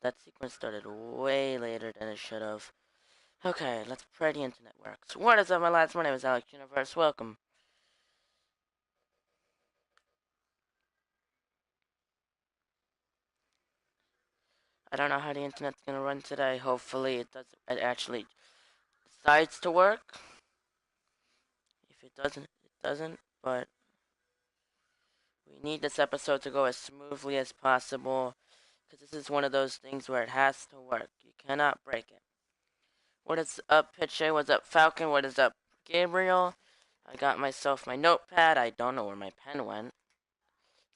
that sequence started way later than it should have. Okay, let's pray the internet works. What is up, my lads? My name is Alex Universe. Welcome. I don't know how the internet's gonna run today. Hopefully, it actually decides to work. If it doesn't, it doesn't. But we need this episode to go as smoothly as possible, because this is one of those things where it has to work. You cannot break it. What is up, Pitchay? What's up, Falcon? What is up, Gabriel? I got myself my notepad. I don't know where my pen went.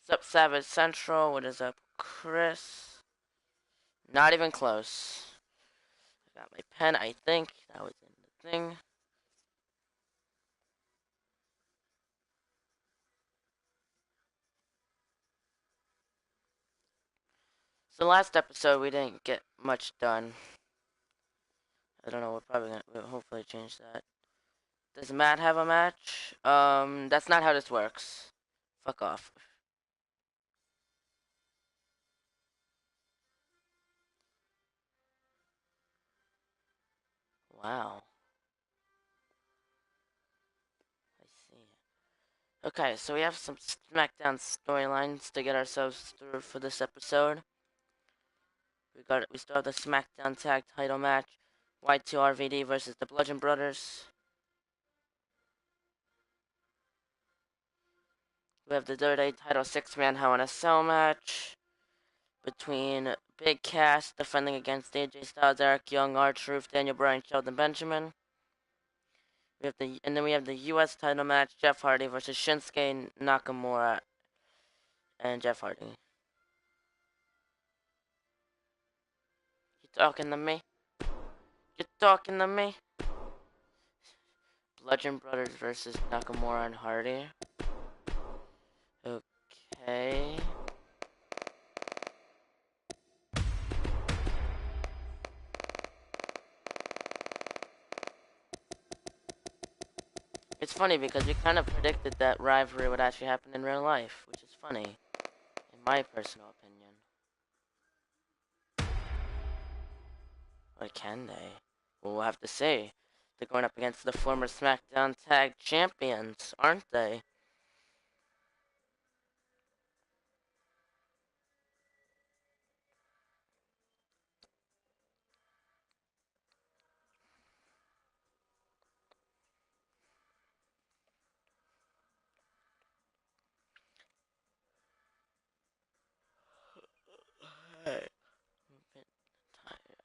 What's up, Savage Central? What is up, Chris? Not even close. I got my pen, I think. That was in the thing. So last episode we didn't get much done. I don't know, we'll hopefully change that. Does Matt have a match? That's not how this works. Fuck off. Wow. I see. Okay, so we have some SmackDown storylines to get ourselves through for this episode. We still have the SmackDown Tag Title match. Y2RVD versus the Bludgeon Brothers. We have the WWE Title 6-man Hell in a Cell match between Big Cass defending against AJ Styles, Eric Young, R-Truth, Daniel Bryan, Shelton Benjamin. We have the U.S. title match, Jeff Hardy versus Shinsuke Nakamura and Jeff Hardy. You talking to me? You talking to me? Bludgeon Brothers versus Nakamura and Hardy. Okay. It's funny because we kind of predicted that rivalry would actually happen in real life, which is funny, in my personal opinion. Or can they? Well, we'll have to see. They're going up against the former SmackDown Tag Champions, aren't they?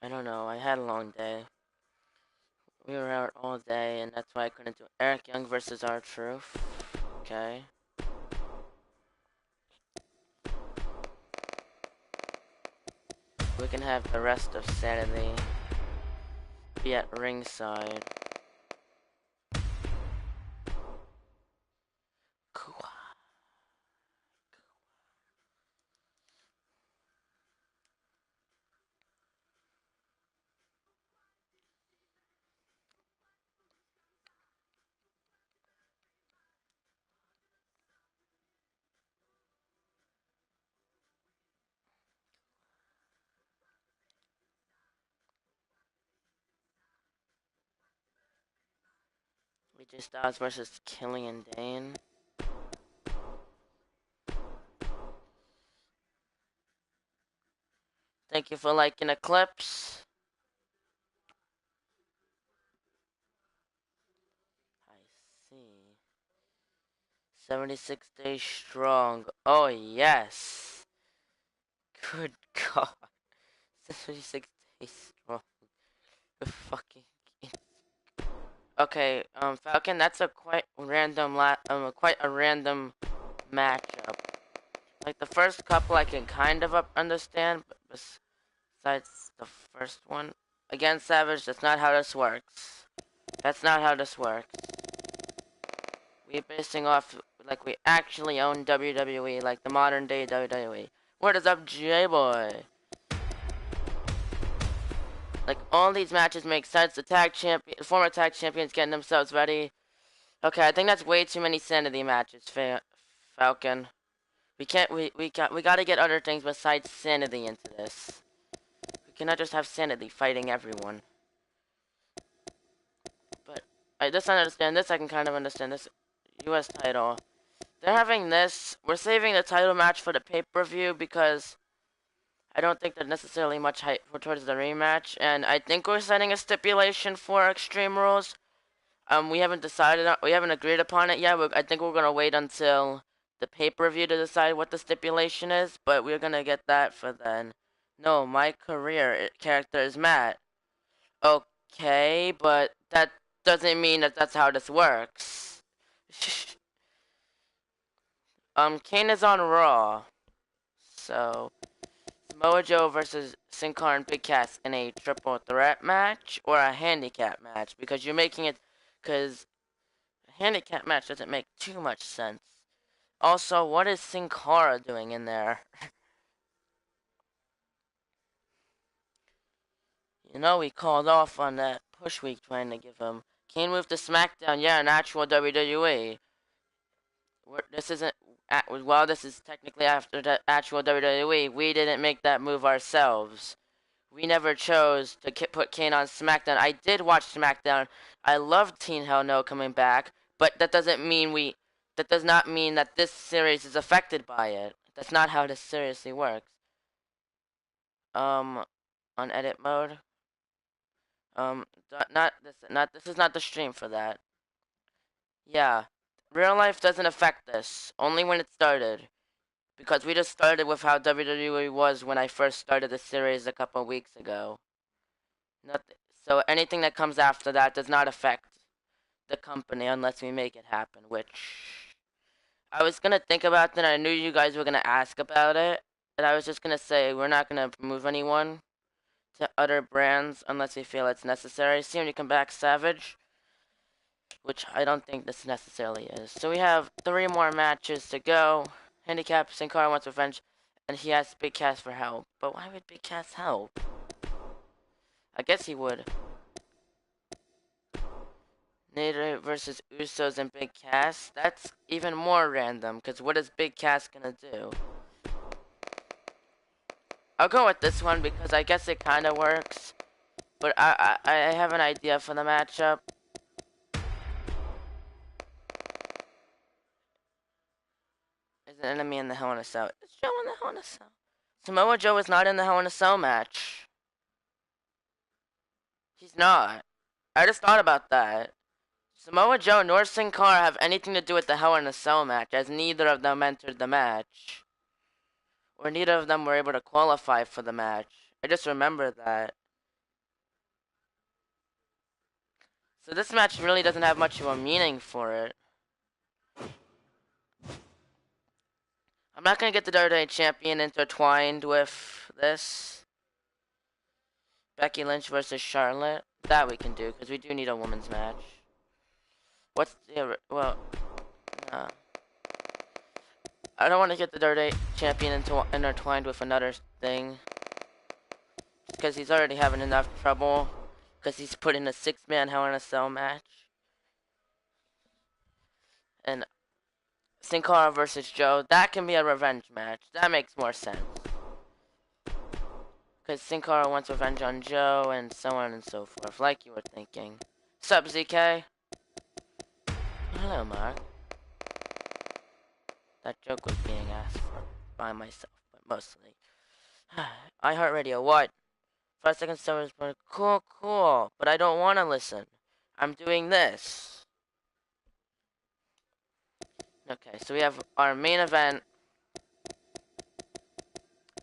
I don't know. I had a long day. We were out all day, and that's why I couldn't do Eric Young versus R-Truth. Okay. We can have the rest of Saturday be at ringside. Cool. AJ Styles versus Killian Dane. Thank you for liking Eclipse. I see. 76 days strong. Oh, yes. Good God. 76 days strong. The fucking. Okay, Falcon, that's a quite random quite a random matchup. Like the first couple I can kind of understand, but besides the first one, again, Savage, that's not how this works. That's not how this works. We're basing off like we actually own WWE, like the modern day WWE. What is up, J-Boy? Like, all these matches make sense. The former tag champions getting themselves ready. Okay, I think that's way too many sanity matches, Falcon. We gotta get other things besides sanity into this. We cannot just have Sanity fighting everyone. But I just understand this. I can kind of understand this U.S. title. They're having this. We're saving the title match for the pay-per-view because I don't think there's necessarily much hype towards the rematch. And I think we're setting a stipulation for Extreme Rules. We haven't decided. We haven't agreed upon it yet. I think we're gonna wait until the pay-per-view to decide what the stipulation is. But we're gonna get that for then. No, my career character is Matt. Okay, but that doesn't mean that that's how this works. Kane is on Raw, so Samoa Joe versus Sin Cara and Big Cass in a triple threat match or a handicap match because you're making it because a handicap match doesn't make too much sense. Also, what is Sin Cara doing in there? You know, he called off on that push week trying to give him. Kane moved to SmackDown, yeah, an actual WWE. This isn't. Well, this is technically after the actual WWE. We didn't make that move ourselves. We never chose to put Kane on SmackDown. I did watch SmackDown. I loved Teen Hell No coming back, but that doesn't mean we. That does not mean that this series is affected by it. That's not how this seriously works. On edit mode. Not this. Not this is not the stream for that. Yeah, real life doesn't affect this. Only when it started. Because we just started with how WWE was when I first started the series a couple of weeks ago. Nothing. So anything that comes after that does not affect the company unless we make it happen, which I was gonna think about that. I knew you guys were gonna ask about it, and I was just gonna say we're not gonna move anyone to other brands unless we feel it's necessary. See when you come back, Savage, which I don't think this necessarily is. So we have 3 more matches to go. Handicap, Sin Cara wants revenge, and he asks Big Cass for help. But why would Big Cass help? I guess he would. Nader versus Usos and Big Cass. That's even more random, because what is Big Cass gonna do? I'll go with this one because I guess it kind of works. But I have an idea for the matchup. Is an enemy in the Hell in a Cell? Is Joe in the Hell in a Cell? Samoa Joe is not in the Hell in a Cell match. He's not. I just thought about that. Samoa Joe nor Sin Cara have anything to do with the Hell in a Cell match, as neither of them entered the match. Or neither of them were able to qualify for the match. I just remember that. So this match really doesn't have much of a meaning for it. I'm not going to get the WWE Champion intertwined with this. Becky Lynch versus Charlotte. That we can do, because we do need a women's match. What's the... Well... I don't want to get the WWE Champion intertwined with another thing. Because he's already having enough trouble. Because he's put in a 6-man Hell in a Cell match. And Sin Cara versus Joe, that can be a revenge match. That makes more sense. Because Sin Cara wants revenge on Joe, and so on and so forth, like you were thinking. Sup, ZK? Hello, Mark. That joke was being asked for by myself, but mostly. iHeartRadio, what? 5 seconds, 7 seconds, cool, but I don't want to listen. I'm doing this. Okay, so we have our main event.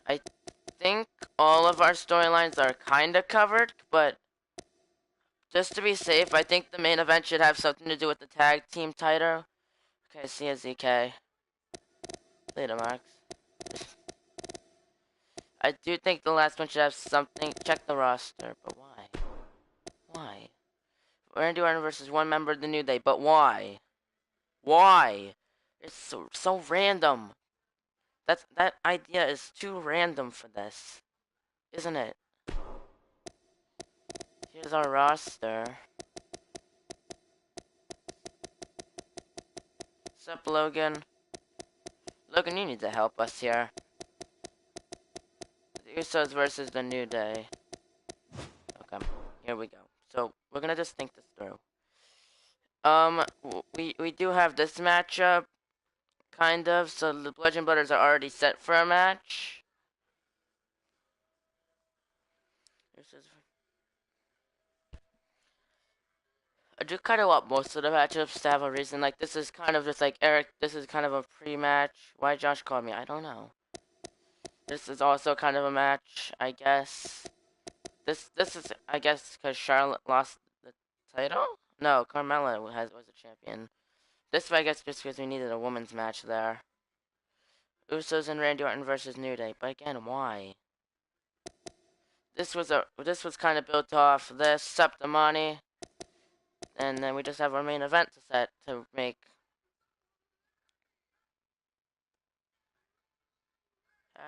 I think all of our storylines are kind of covered, but just to be safe, I think the main event should have something to do with the tag team title. Okay, see ya, ZK. Later, Marks. I do think the last one should have something. Check the roster, but why? Why? Randy Orton versus one member of the New Day, but why? Why? It's so random. That idea is too random for this, isn't it? Here's our roster. Sup, Logan? Logan, you need to help us here. The Usos versus the New Day. here we go. So we're gonna just think this through. We do have this matchup, kind of. So the Bludgeon Brothers are already set for a match. I do kind of want most of the matchups to have a reason. Like, this is kind of just like, Eric, this is kind of a pre-match. Why Josh called me? I don't know. This is also kind of a match, I guess. This is, I guess, because Charlotte lost the title? No, Carmella was a champion. This, I guess, just because we needed a women's match there. Usos and Randy Orton versus New Day. But again, why? This was kind of built off this, Septimani. And then we just have our main event to make.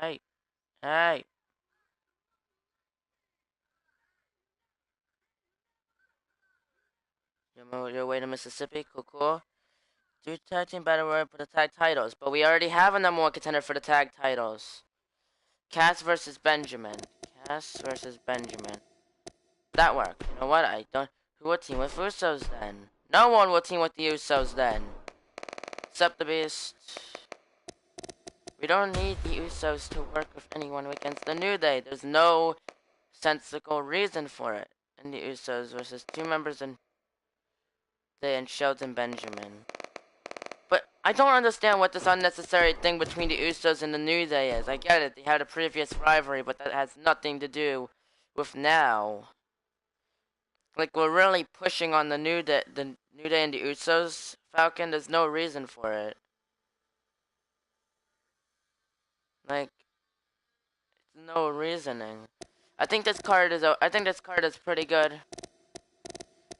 Hey. Hey. Your way to Mississippi. Cool. Do tag team battle royal for the tag titles. But we already have a number one contender for the tag titles. Cass versus Benjamin. That worked. You know what? Who will team with Usos then? No one will team with the Usos then. Except the Beast. We don't need the Usos to work with anyone against the New Day. There's no sensible reason for it. And the Usos versus two members in Day and Shelton Benjamin. But I don't understand what this unnecessary thing between the Usos and the New Day is. I get it, they had a previous rivalry, but that has nothing to do with now. Like, we're really pushing on the New Day and the Usos, Falcon. There's no reason for it. Like, no reasoning. I think this card is pretty good.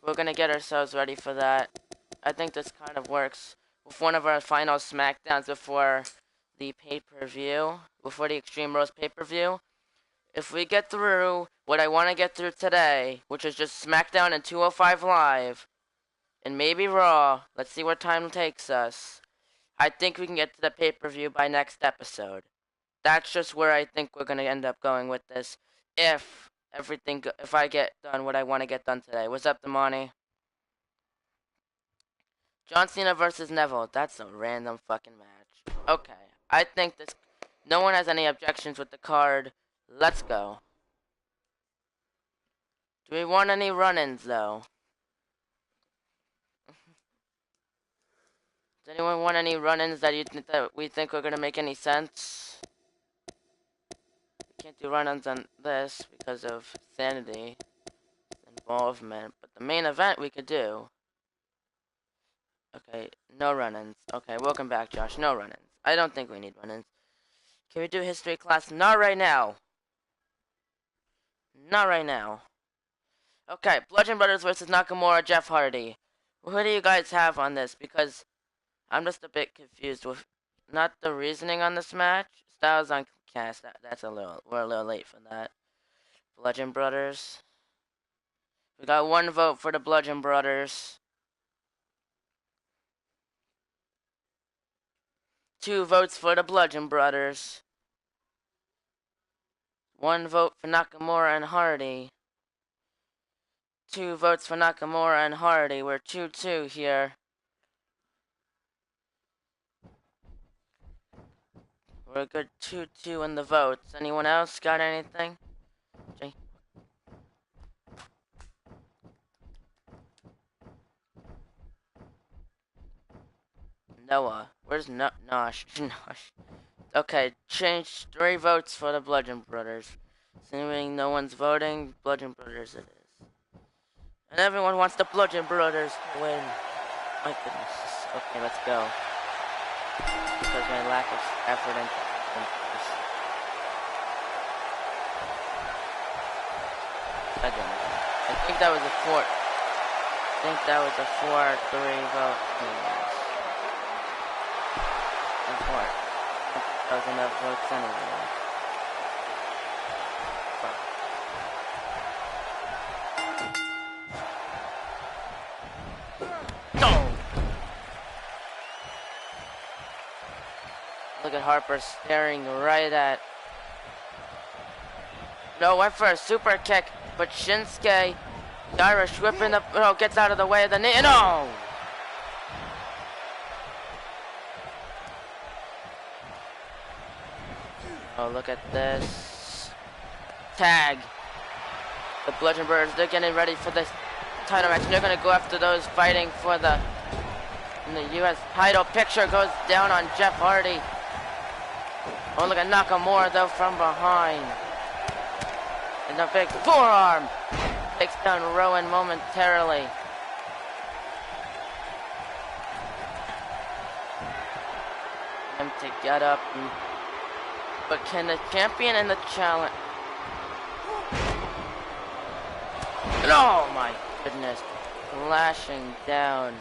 We're gonna get ourselves ready for that. I think this kind of works with one of our final SmackDowns before the pay-per-view, before the Extreme Rules pay-per-view. If we get through what I want to get through today, which is just SmackDown and 205 Live, and maybe Raw, let's see where time takes us, I think we can get to the pay-per-view by next episode. That's just where I think we're going to end up going with this, if I get done what I want to get done today. What's up, Damani? John Cena versus Neville. That's a random fucking match. Okay. I think this... No one has any objections with the card. Let's go. Do we want any run-ins, though? Does anyone want any run-ins that we think are going to make any sense? We can't do run-ins on this because of sanity involvement. But the main event we could do... Okay, no run-ins. Okay, welcome back, Josh. No run-ins. I don't think we need run-ins. Can we do history class? Not right now. Not right now. Okay, Bludgeon Brothers versus Nakamura, Jeff Hardy. Who do you guys have on this? Because I'm just a bit confused with not the reasoning on this match. Styles on Cass. We're a little late for that. Bludgeon Brothers. We got one vote for the Bludgeon Brothers. 2 votes for the Bludgeon Brothers. 1 vote for Nakamura and Hardy. 2 votes for Nakamura and Hardy. We're 2-2 here. We're a good 2-2 in the votes. Anyone else got anything? Jay? Noah. Where's Nosh? Nosh. Okay, change 3 votes for the Bludgeon Brothers. Assuming no one's voting, Bludgeon Brothers it is. And everyone wants the Bludgeon Brothers to win. My goodness. Okay, let's go. Because my lack of effort into this. I think that was a 4-3 vote. That was enough votes anyway. Look at Harper staring right at... No, went for a super kick, but Shinsuke The Irish whipping the, oh, gets out of the way of the knee, no! Oh, look at this. Tag. The Bludgeon Brothers, they're getting ready for this title match. They're going to go after those fighting for the U.S. title. Picture goes down on Jeff Hardy. Oh, look at Nakamura, though, from behind. And the big forearm takes down Rowan momentarily. Him to get up. But can the champion and the challenge... Oh my goodness. Flashing down.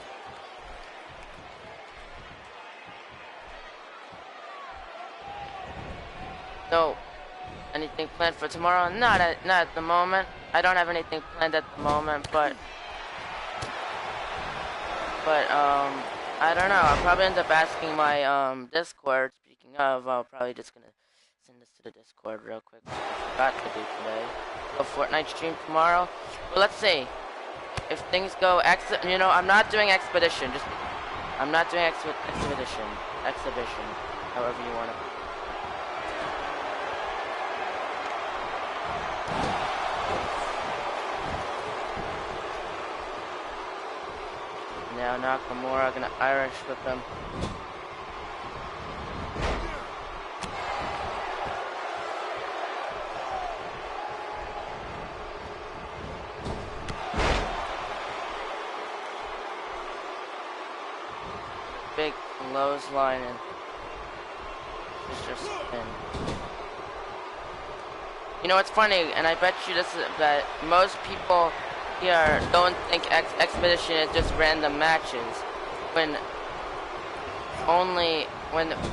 So, anything planned for tomorrow? Not at the moment. I don't have anything planned at the moment, but I don't know. I'll probably end up asking my Discord. Speaking of, I'll probably just gonna send this to the Discord real quick. Which I forgot to do today. A Fortnite stream tomorrow. But let's see if things go. You know, I'm not doing expedition. I'm not doing exhibition. However you want to. Now Nakamura gonna Irish whip him. Big clothesline and just spin. You know, it's funny, and I bet you that most people here don't think Expedition is just random matches. When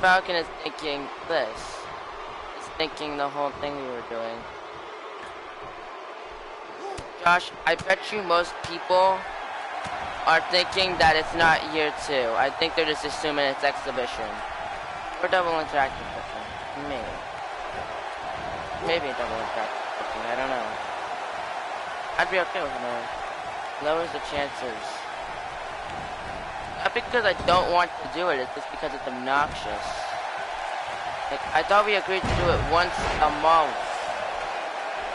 Falcon is thinking this, is thinking the whole thing we were doing. Josh, I bet you most people are thinking that it's not year 2. I think they're just assuming it's exhibition. Or double interactive booking. Maybe double interactive booking, I don't know. I'd be okay with it. Lowers the chances. Not because I don't want to do it, it's just because it's obnoxious. Like, I thought we agreed to do it once a month.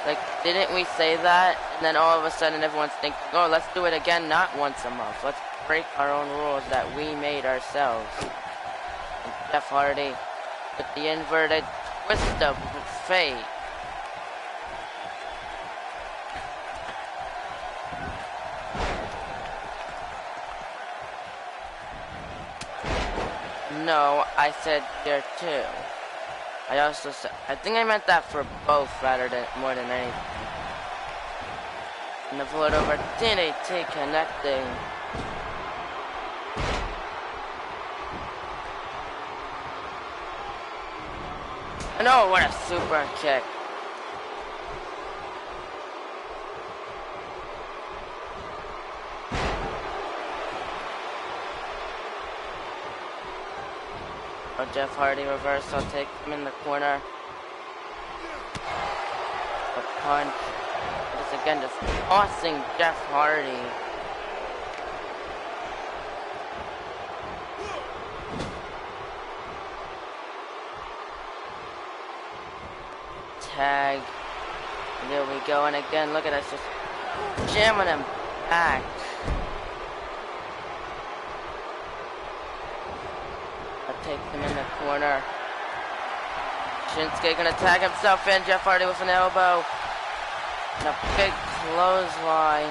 Like, didn't we say that? And then all of a sudden everyone's thinking, oh, let's do it again, not once a month. Let's break our own rules that we made ourselves. And Jeff Hardy with the inverted twist of fate. No, I said year 2. I also said, I think I meant that for both rather than more than anything. And the float over TNT connecting. And oh, what a super kick. Oh, Jeff Hardy reversal, take him in the corner. A punch. Just again, just tossing Jeff Hardy. Tag. And there we go. And again, look at us just jamming him back. Takes him in the corner. Shinsuke gonna tag himself in. Jeff Hardy with an elbow. And a big clothesline.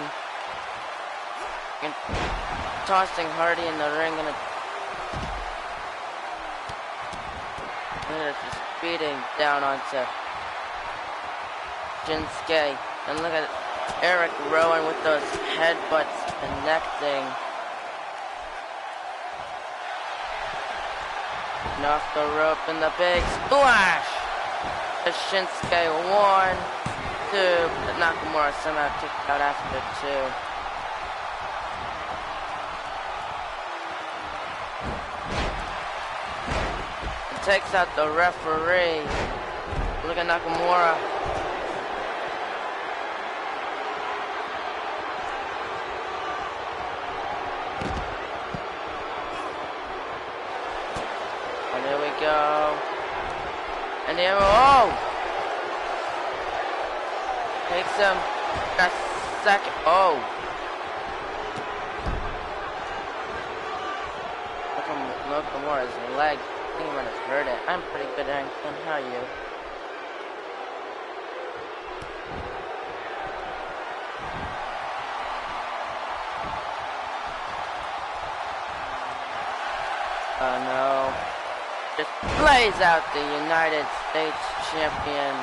And tossing Hardy in the ring. And just beating down onto Shinsuke. And look at Eric Rowan with those headbutts connecting. And off the rope and the big splash! The Shinsuke 1, 2, but Nakamura somehow kicked out after 2. And takes out the referee. Look at Nakamura. And then, oh! Takes him. A second. Oh. Nakamura's leg. I think he might have hurt it. I'm pretty good at Anklin. How are you? Oh no. Just plays out the United States champion.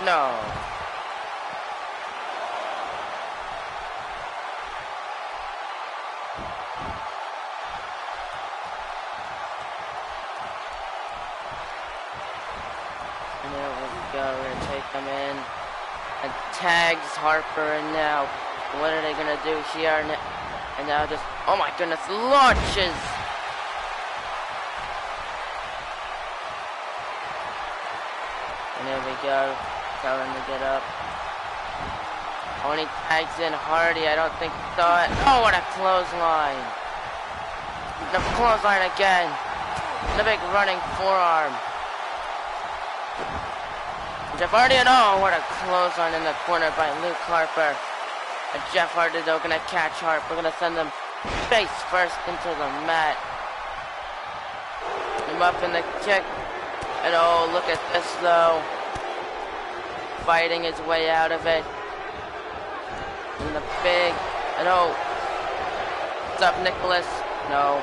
No. And there we go. We're gonna take them in and tags Harper, and now what are they gonna do here? And now just, oh my goodness, launches. And there we go. Tell him to get up. Only tags in Hardy. I don't think he saw it. Oh, what a clothesline. The clothesline again. The big running forearm. Jeff Hardy, and oh, what a clothesline in the corner by Luke Harper. And Jeff Hardy, though, gonna catch Harper. We're gonna send him face first into the mat. Him up in the kick. And oh, look at this, though. Fighting his way out of it. And the big, and oh, what's up, Nicholas? No.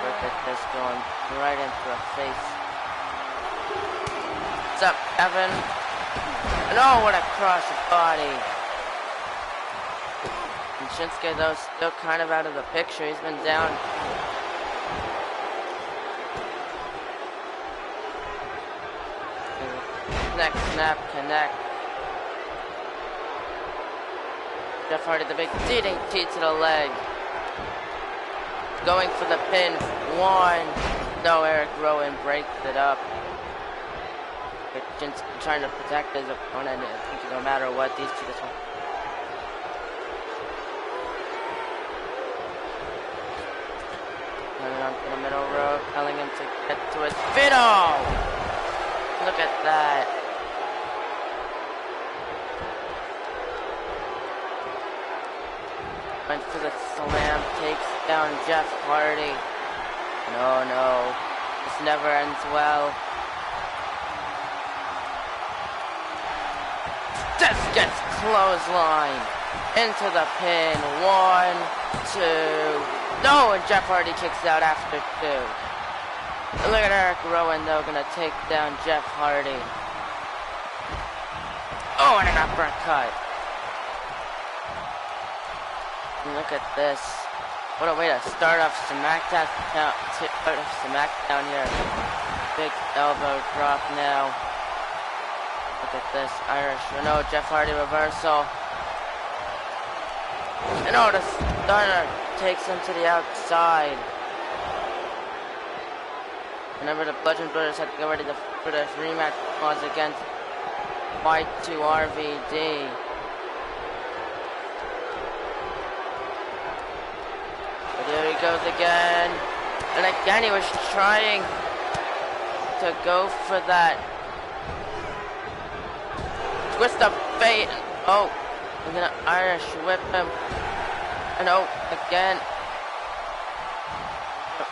Look at this going right into her face. What's up, Evan? And oh, what a cross body. And Shinsuke, though, still kind of out of the picture. He's been down. Neck, snap, connect. Jeff Hardy, the big DDT to the leg. Going for the pin. One. No, Eric Rowan breaks it up. Just trying to protect his opponent. I think no matter what, these two just want. Coming on to the middle row, telling him to get to his Fiddle! Look at that. Went for the slam, takes down Jeff Hardy. No, no. This never ends well. Just gets clothesline into the pin. 1, 2. No, and Jeff Hardy kicks out after 2. Look at Eric Rowan, though, gonna take down Jeff Hardy. Oh, and an uppercut. And look at this. What a way to start off SmackDown here. Big elbow drop now. Look at this. Irish. No, Jeff Hardy reversal. And oh, the stunner takes him to the outside. Remember, the Bludgeon Brothers had to get ready for this rematch clause against Y2RVD. But there he goes again. And again, he was trying to go for that twist of fate. Oh, and then an Irish whip him. And oh, again.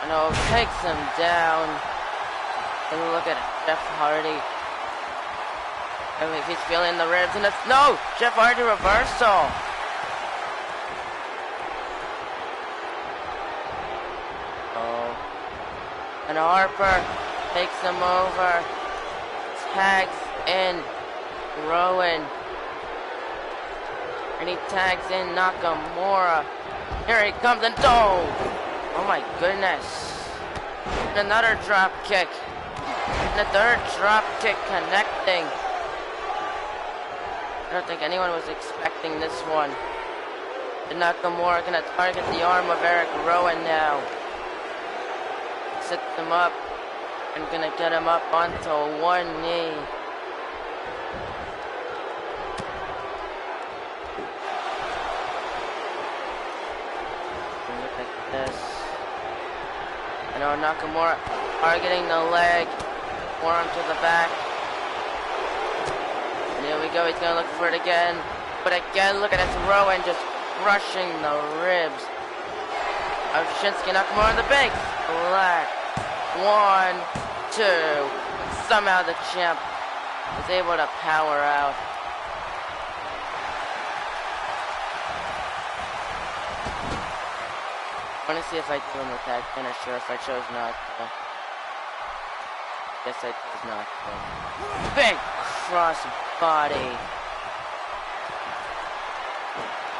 And oh, takes him down. And look at Jeff Hardy. I mean, he's feeling the ribs, and it's no! Jeff Hardy reversal! Oh. And Harper takes him over. Tags in Rowan. And he tags in Nakamura. Here he comes, and oh my goodness. And another drop kick. And a third drop kick connecting. I don't think anyone was expecting this one. And Nakamura gonna target the arm of Eric Rowan now. Sets him up and gonna get him up onto one knee. Look at this. I know Nakamura targeting the leg, forearm to the back. And here we go, he's gonna look for it again. But again, look at this, Rowan just crushing the ribs of Shinsuke Nakamura in the big black. 1, 2. Somehow the champ is able to power out. I want to see if I do him with that finisher, if I chose not to. Guess I chose not to. Big cross body.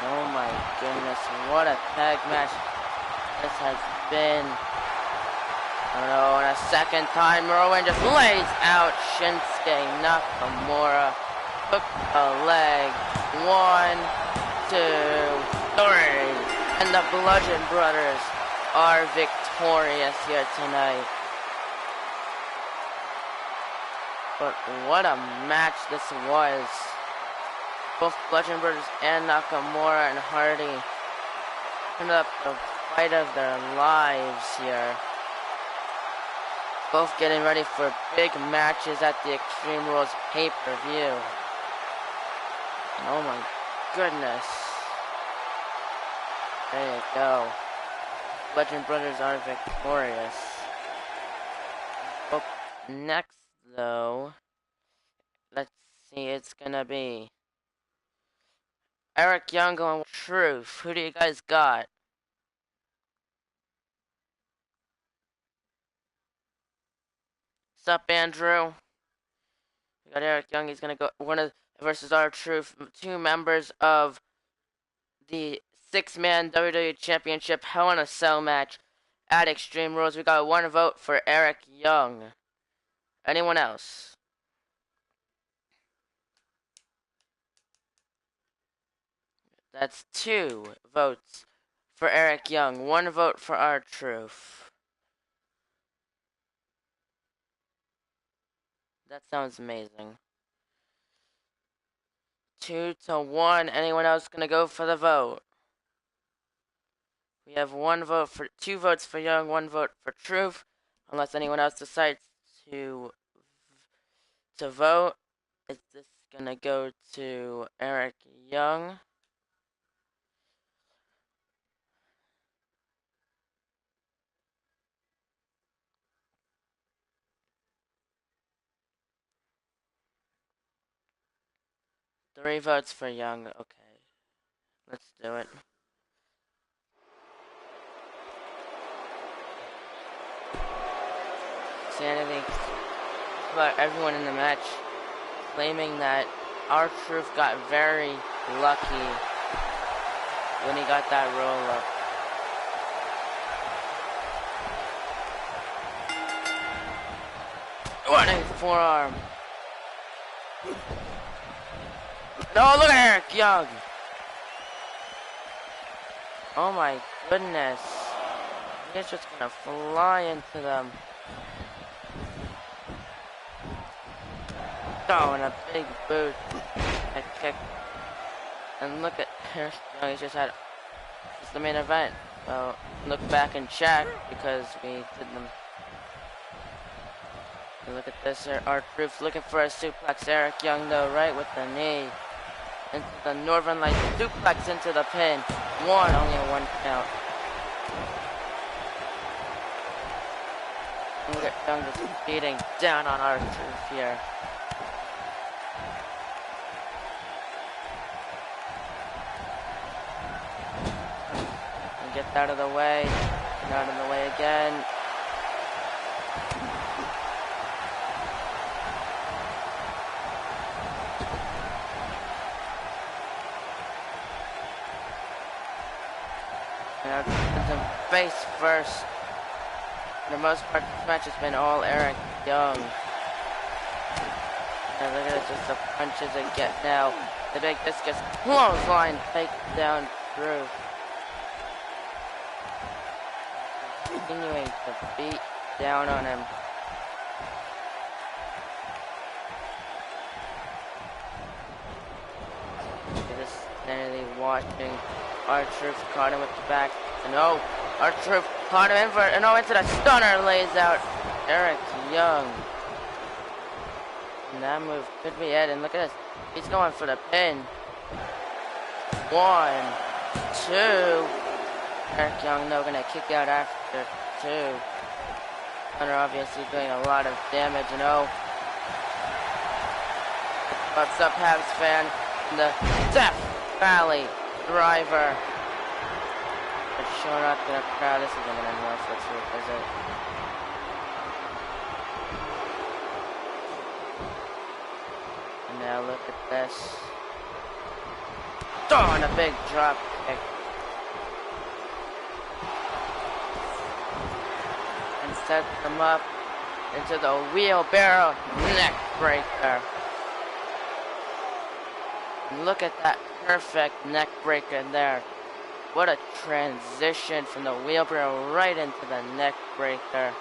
Oh my goodness, what a tag match this has been. I don't know, and a second time, Rowan just lays out Shinsuke Nakamura. Hook a leg. 1, 2, 3. And the Bludgeon Brothers are victorious here tonight. But what a match this was. Both Bludgeon Brothers and Nakamura and Hardy ended up the fight of their lives here. Both getting ready for big matches at the Extreme Rules pay-per-view. Oh my goodness. There you go. Bludgeon Brothers are victorious. Up next, though, let's see, it's gonna be Eric Young going with Truth. Who do you guys got? What's up, Andrew? We got Eric Young. He's gonna go versus R-Truth, 2 members of the 6-man WWE Championship Hell in a Cell match at Extreme Rules. We got 1 vote for Eric Young. Anyone else? That's 2 votes for Eric Young, 1 vote for R-Truth. That sounds amazing. 2-1. Anyone else gonna go for the vote? We have 2 votes for Young, 1 vote for Truth. Unless anyone else decides to vote, is this gonna go to Eric Young? Three votes for Young. Okay, let's do it. Sanity. About everyone in the match claiming that R-Truth got very lucky when he got that roll up. Running forearm. No, look at Eric Young. Oh my goodness. He's just gonna fly into them. Oh, and a big boot. A kick. And look at Eric Young. He's just had. It's the main event. So look back and check because we did them. And look at this. R-Truth looking for a suplex. Eric Young though, right with the knee. Into the Northern Light suplex into the pin. Only a 1 count. Look at Young just beating down on R-Truth here. And gets out of the way. And out of the way again. And face first. For the most part, this match has been all Eric Young. And look at it, just the punches they get now. The big discus clothesline take down R-Truth. Continuing to beat down on him. Just steadily watching. R-Truth caught him with the back. And oh, R-Truth caught him in for it. And oh, into the stunner, lays out Eric Young. And that move could be it. And look at this. He's going for the pin. 1, 2. Eric Young, though, gonna kick out after 2. Stunner obviously doing a lot of damage. And oh, what's up, Habs fan? And the Death Valley Driver. But sure not gonna crowd. This isn't gonna end well for Truth, is it? And now look at this. Oh, and a big drop kick. And sets them up into the wheelbarrow neck breaker. Look at that perfect neck breaker there. What a transition from the wheelbarrow right into the neck breaker.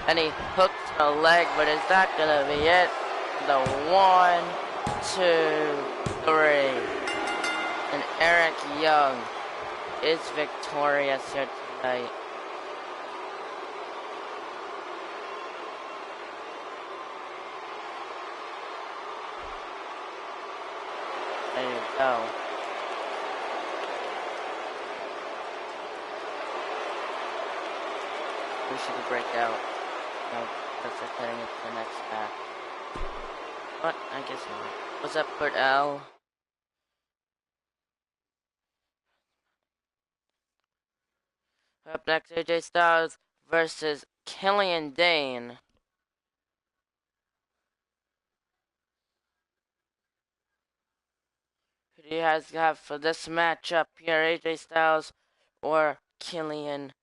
And he hooks the leg, but is that gonna be it? The 1, 2, 3. And Eric Young is victorious here tonight. There you go. We should break out. No, that's just heading into the next match. But I guess not. What's up, Kurt L? Up next, AJ Styles versus Killian Dane. Who do you guys have for this matchup here, AJ Styles or Killian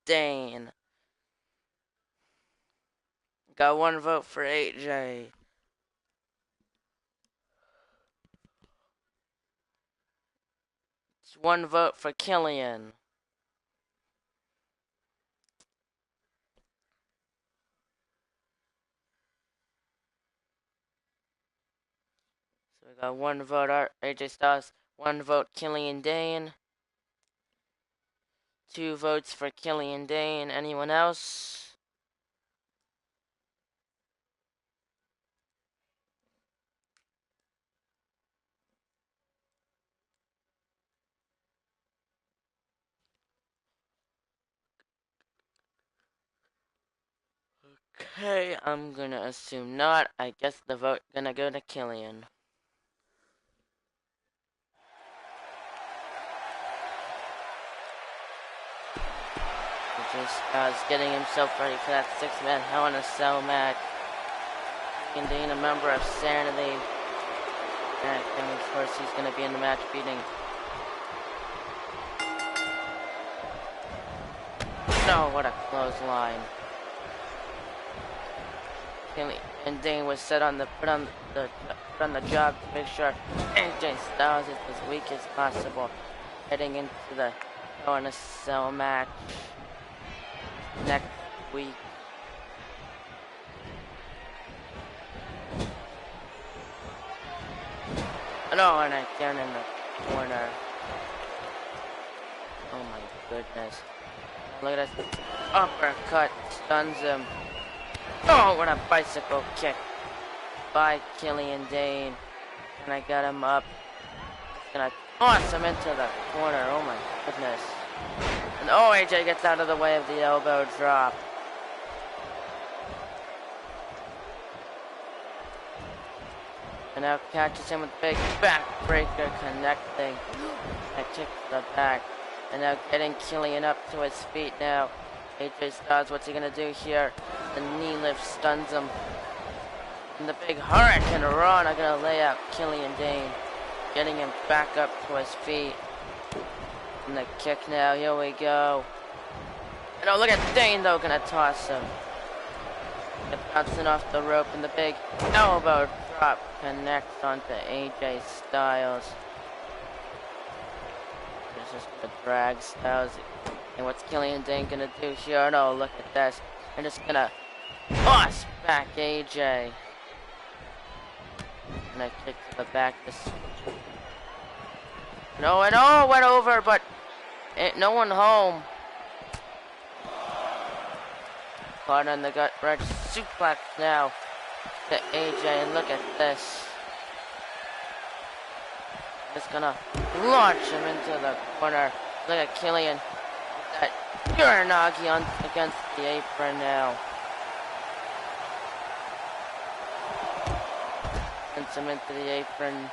Dane? Got 1 vote for AJ. It's 1 vote for Killian. So we got 1 vote AJ Styles, 1 vote Killian Dane. 2 votes for Killian Dane. Anyone else? Okay, I'm gonna assume not. I guess the vote gonna go to Killian. Just getting himself ready for that 6-man Hell in a Cell match. Killian Dane, a member of Sanity. And of course he's gonna be in the match beating. No, what a clothesline. And Dane was set on the put on the job to make sure AJ Styles is as weak as possible, heading into the Hell in a Cell match next week. No, and again in the corner. Oh my goodness! Look at this uppercut, stuns him. Oh, what a bicycle kick by Killian Dane. And I got him up. Just gonna toss him into the corner. Oh my goodness. And oh, AJ gets out of the way of the elbow drop. And now catches him with big backbreaker connecting. I kick to the back. And now getting Killian up to his feet now. AJ Styles, what's he gonna do here? The knee lift stuns him. And the big Hurricane Run are gonna lay out Killian Dane. Getting him back up to his feet. And the kick now, here we go. And oh, look at Dane though, gonna toss him. And bouncing off the rope, and the big elbow drop connects onto AJ Styles. just gonna drag Styles. And what's Killian Dane gonna do here? No, look at this. They're just gonna toss back AJ. And I kick to the back. This. No, and oh, went over, but ain't no one home. Caught on the gut wrench suplex now to AJ, and look at this. Just gonna launch him into the corner. Look at Killian. That Uranagi on against the apron now. Sends him into the apron.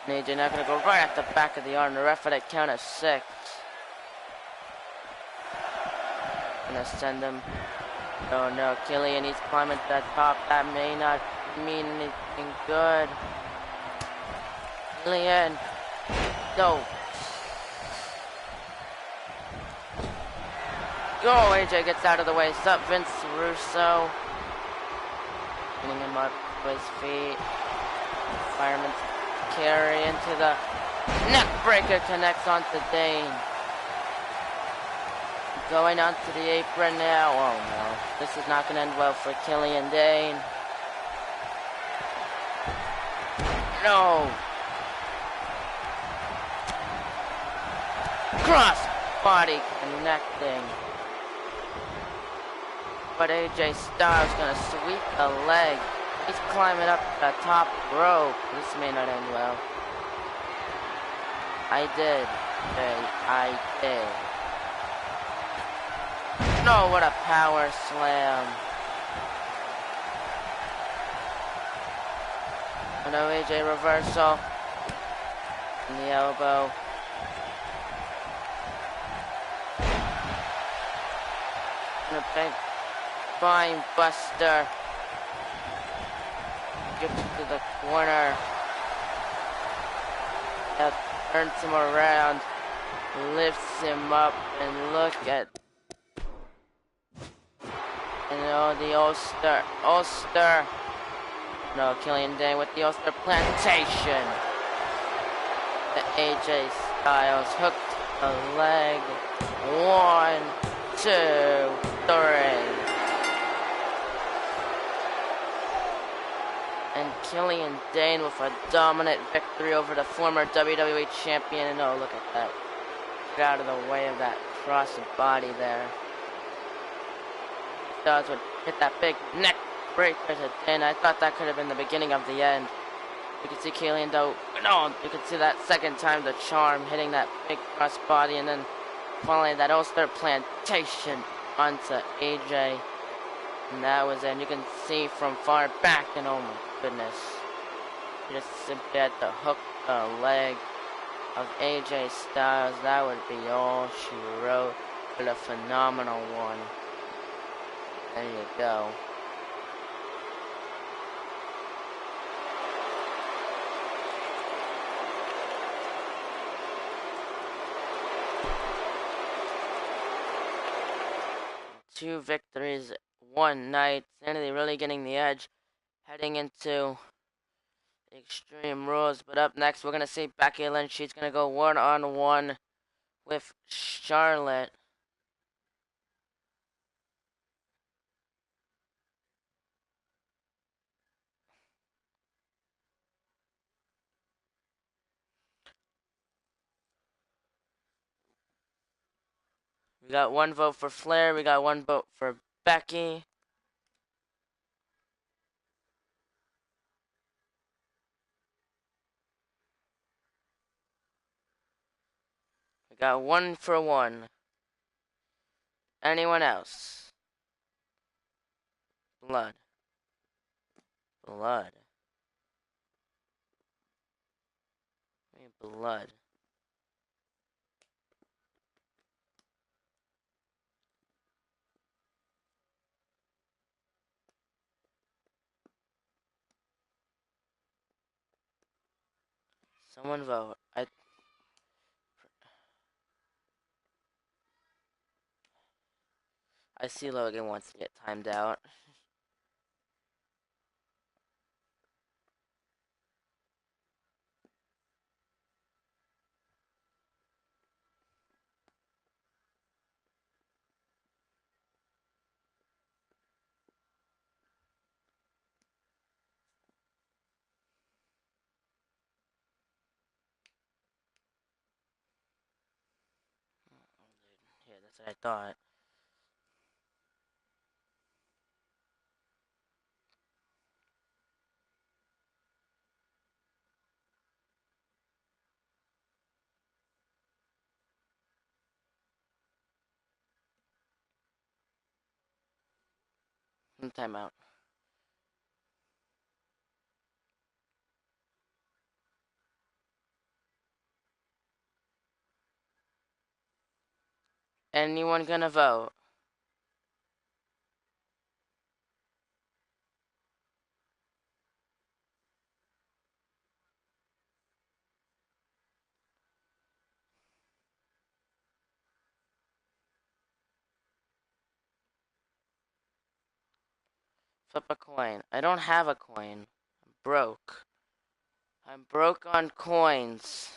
And AJ now gonna go right at the back of the arm. The ref at a count of 6. Gonna send him. Oh no, Killian, he's climbing to the top. That may not mean anything good. Killian. No. Go, AJ gets out of the way. Sup, Vince Russo. Getting him up to his feet. Fireman's carry into the neck breaker, connects onto Dane. Going onto the apron now. Oh no, this is not going to end well for Killian Dane. No. Cross body connecting. But AJ Styles going to sweep the leg. He's climbing up the top rope. This may not end well. I did. Okay, I did. No, what a power slam. Oh no, AJ reversal. And the elbow. And a big spine buster. Gets to the corner. That turns him around. Lifts him up. And look at. And oh, the Ulster. No, Killian Dane with the Ulster plantation. The AJ Styles hooked the leg. 1, 2, 3. And Killian Dane with a dominant victory over the former WWE champion. And oh, look at that. Get out of the way of that cross body there. Styles would hit that big neck breaker to Dane. I thought that could have been the beginning of the end. You could see Killian though. No, you could see that second time the charm hitting that big cross body and then following that Ulster plantation onto AJ. And that was it. And you can see from far back, and oh my goodness. You just simply had to hook the leg of AJ Styles. That would be all she wrote. But a phenomenal one. There you go. Two victories, one night. Sanity really getting the edge, heading into Extreme Rules. But up next, we're gonna see Becky Lynch. She's gonna go one-on-one with Charlotte. We got one vote for Flair. We got one vote for Becky. We got 1 for 1. Anyone else? Blood. Blood. Blood. Someone vote. I see Logan wants to get timed out. That's what I thought. Timeout. Anyone gonna vote? Flip a coin. I don't have a coin. I'm broke. I'm broke on coins.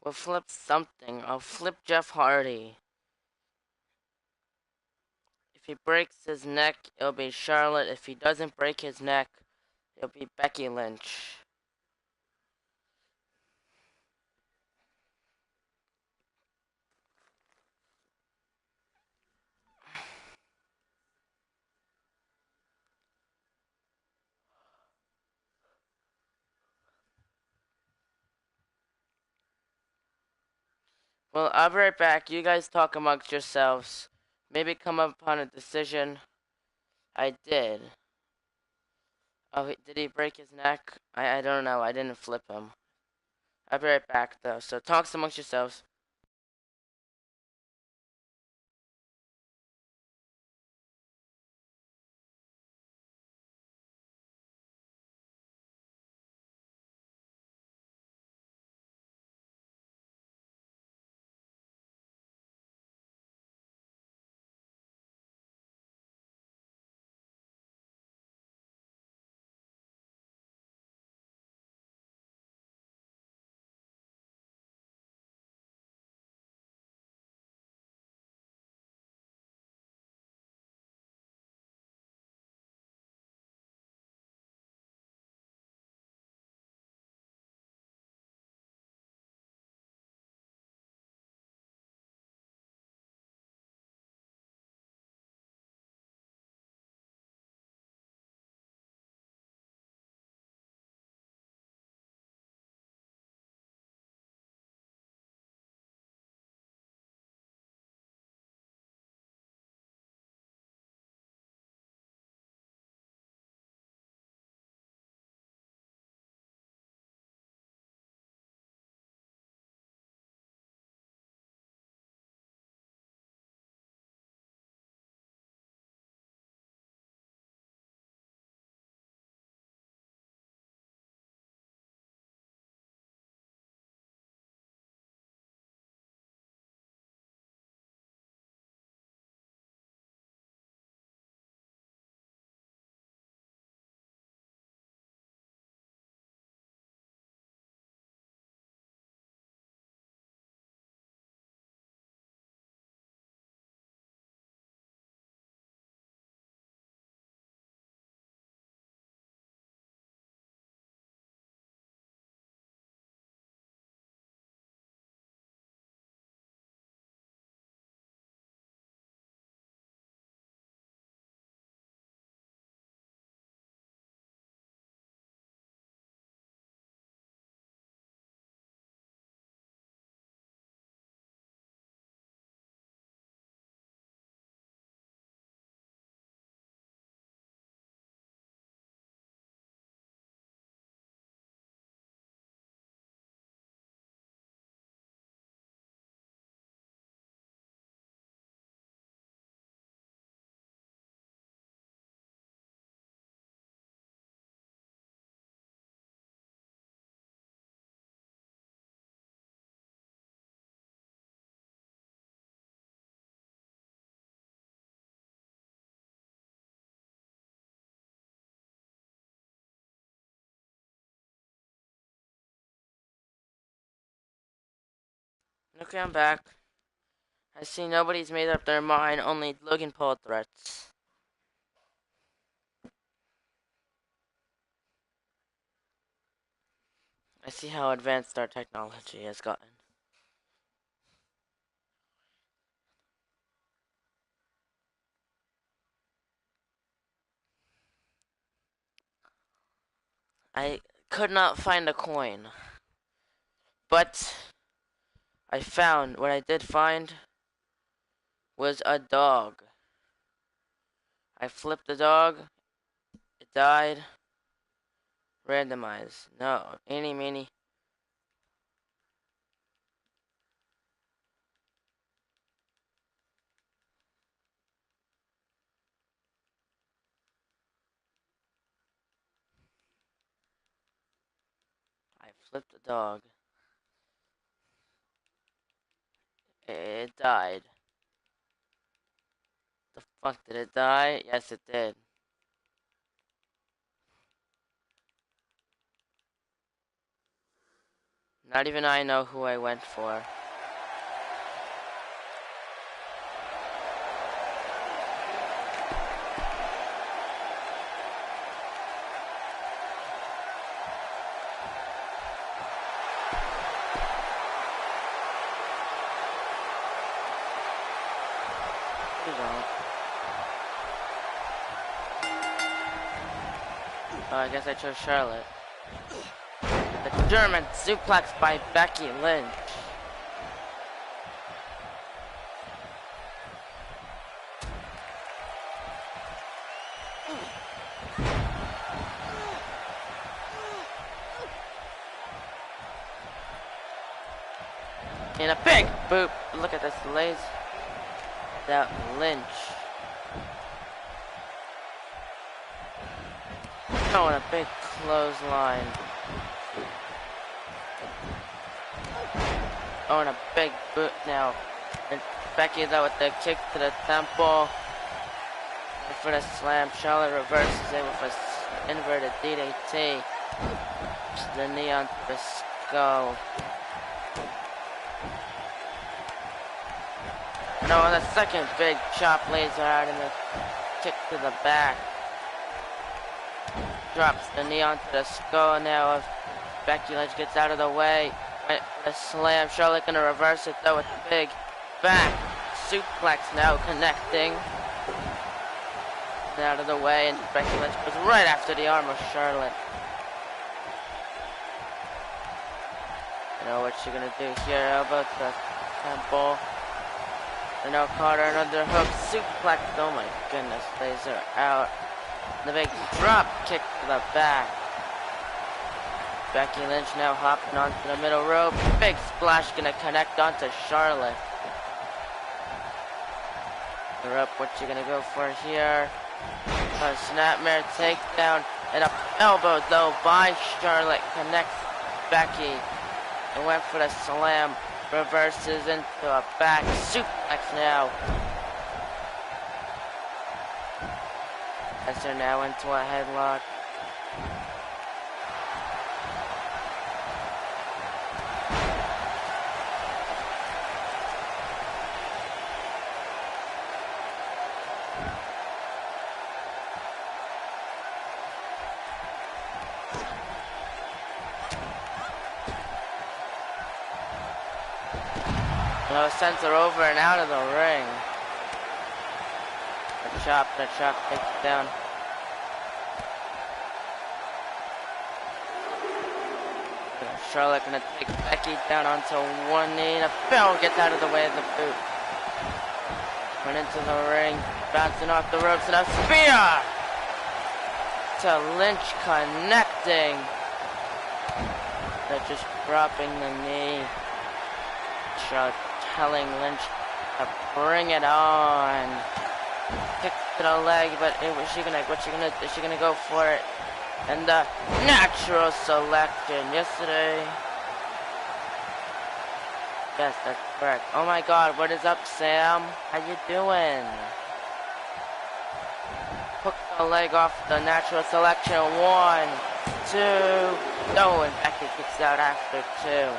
We'll flip something. I'll flip Jeff Hardy. If he breaks his neck, it'll be Charlotte. If he doesn't break his neck, it'll be Becky Lynch. Well, I'll be right back. You guys talk amongst yourselves. Maybe come upon a decision. I did. Oh, did he break his neck? I don't know. I didn't flip him. I'll be right back, though. So talk amongst yourselves. Okay, I'm back. I see nobody's made up their mind, only Logan Paul threats. I see how advanced our technology has gotten. I could not find a coin, but what I did find was a dog. I flipped the dog, it died, randomized. No, eeny, meeny. I flipped the dog. It died. The fuck, did it die? Yes, it did. Not even I know who I went for. You don't. Oh, I guess I chose Charlotte. The German suplex by Becky Lynch. And a big boot. Look at this, lays that Lynch. Oh, and a big clothesline. Oh, and a big boot now. And Becky though with the kick to the temple. And for the slam, Charlotte reverses it with an inverted DDT. The knee onto the skull. No, and the second big chop lays her out and the kick to the back. Drops the knee onto the skull now if Becky Lynch gets out of the way. Went for the slam. Charlotte gonna reverse it though with the big back suplex now connecting. Out of the way and Becky Lynch goes right after the arm of Charlotte. You know what she's gonna do here? Elbow to the temple. And now Carter another hook suplex. Oh my goodness, lays her out. The big drop kick to the back. Becky Lynch now hopping onto the middle rope. Big splash gonna connect onto Charlotte. The rope, what you gonna go for here? A snapmare takedown and a elbow though by Charlotte connects Becky. And went for the slam. Reverses into a back suplex now. As they're now into a headlock. No, sends her over and out of the ring. The chop takes it down. Charlotte gonna take Becky down onto one knee. The bell gets out of the way of the boot. Went into the ring, bouncing off the ropes and a spear to Lynch connecting. They're just dropping the knee. Charlotte telling Lynch to bring it on. Kick to the leg, but is she gonna go for it? And the natural selection yesterday. Yes, that's correct. Oh my God, what is up, Sam? How you doing? Hook the leg off the natural selection. 1, 2. No, and Becky kicks out after 2.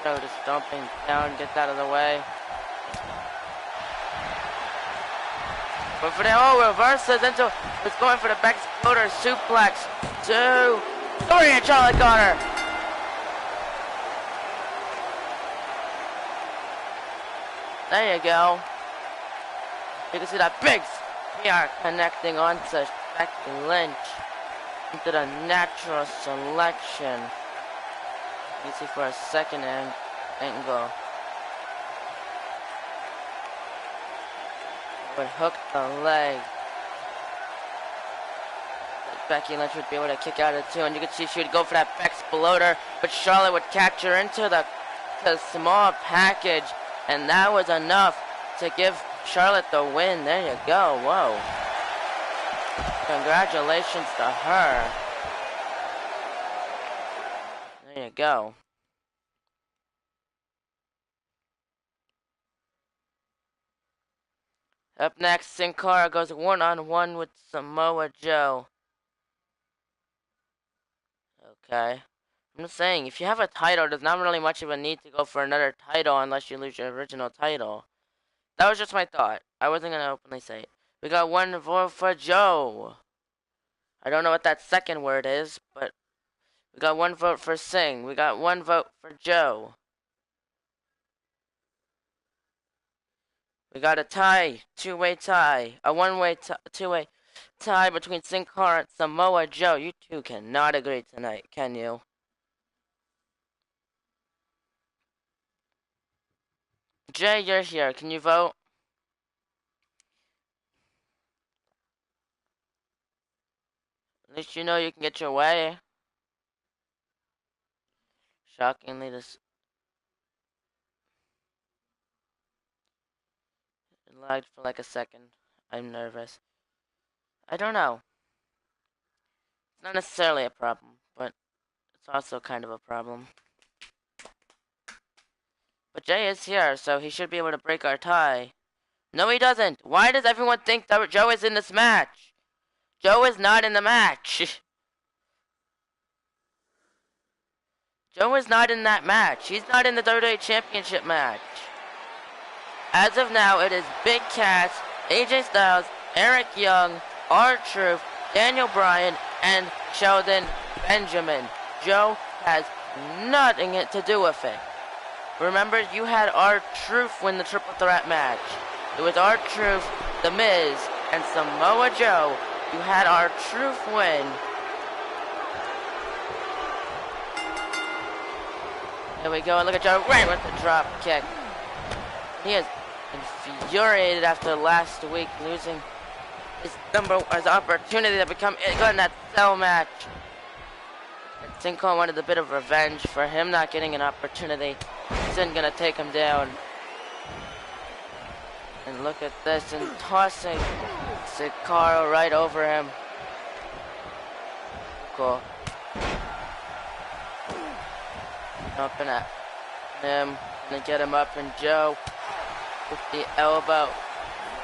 Joe just stomping down, gets out of the way. But for the reverses into, it's going for the back exploder, suplex, 2, 3, and Charlotte got her. There you go. You can see that big spear connecting onto Becky Lynch into the natural selection. You can see for a second angle. Would hook the leg. Becky Lynch would be able to kick out of 2, and you could see she would go for that exploder, but Charlotte would catch her into the small package, and that was enough to give Charlotte the win. There you go. Whoa. Congratulations to her. There you go. Up next, Sin Cara goes one-on-one with Samoa Joe. Okay. I'm just saying, if you have a title, there's not really much of a need to go for another title unless you lose your original title. That was just my thought. I wasn't going to openly say it. We got 1 vote for Joe. I don't know what that second word is, but we got 1 vote for Singh. We got 1 vote for Joe. We got a tie, 2-way tie, a 1-way 2-way tie between Sin Cara and Samoa Joe. You two cannot agree tonight, can you? Jay, you're here. Can you vote? At least you know you can get your way. Shockingly, this it lagged for like a second. I'm nervous. I don't know. It's not necessarily a problem, but it's also kind of a problem. But Jay is here, so he should be able to break our tie. No, he doesn't. Why does everyone think that Joe is in this match? Joe is not in the match. Joe is not in that match. He's not in the WWE Championship match. As of now, it is Big Cass, AJ Styles, Eric Young, R-Truth, Daniel Bryan, and Sheldon Benjamin. Joe has nothing to do with it. Remember, you had R-Truth win the Triple Threat match. It was R-Truth, The Miz, and Samoa Joe. You had R-Truth win. There we go, and look at Joe right with the drop kick. He is infuriated after last week losing his opportunity to become good in that cell match. Sin Cara wanted a bit of revenge for him not getting an opportunity. Sin gonna take him down. And look at this, and tossing Sin Cara right over him. Cool. Jumping at him, gonna get him up, and Joe with the elbow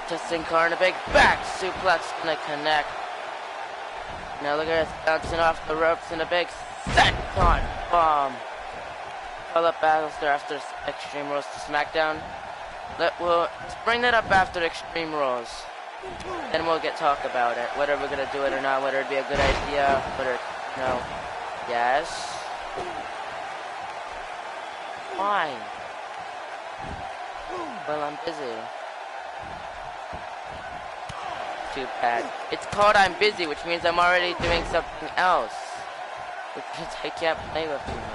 to Sin Cara, and a big back suplex gonna connect. Now look at us bouncing off the ropes, and a big senton bomb. Call up Battlestar after Extreme Rules to SmackDown. Let's bring that up after Extreme Rules. Then we'll talk about it, whether we're gonna do it or not, whether it'd be a good idea, whether, no. Yes. Fine. Well, I'm busy. Too bad. It's called I'm busy, which means I'm already doing something else. Which means I can't play with you, Michael.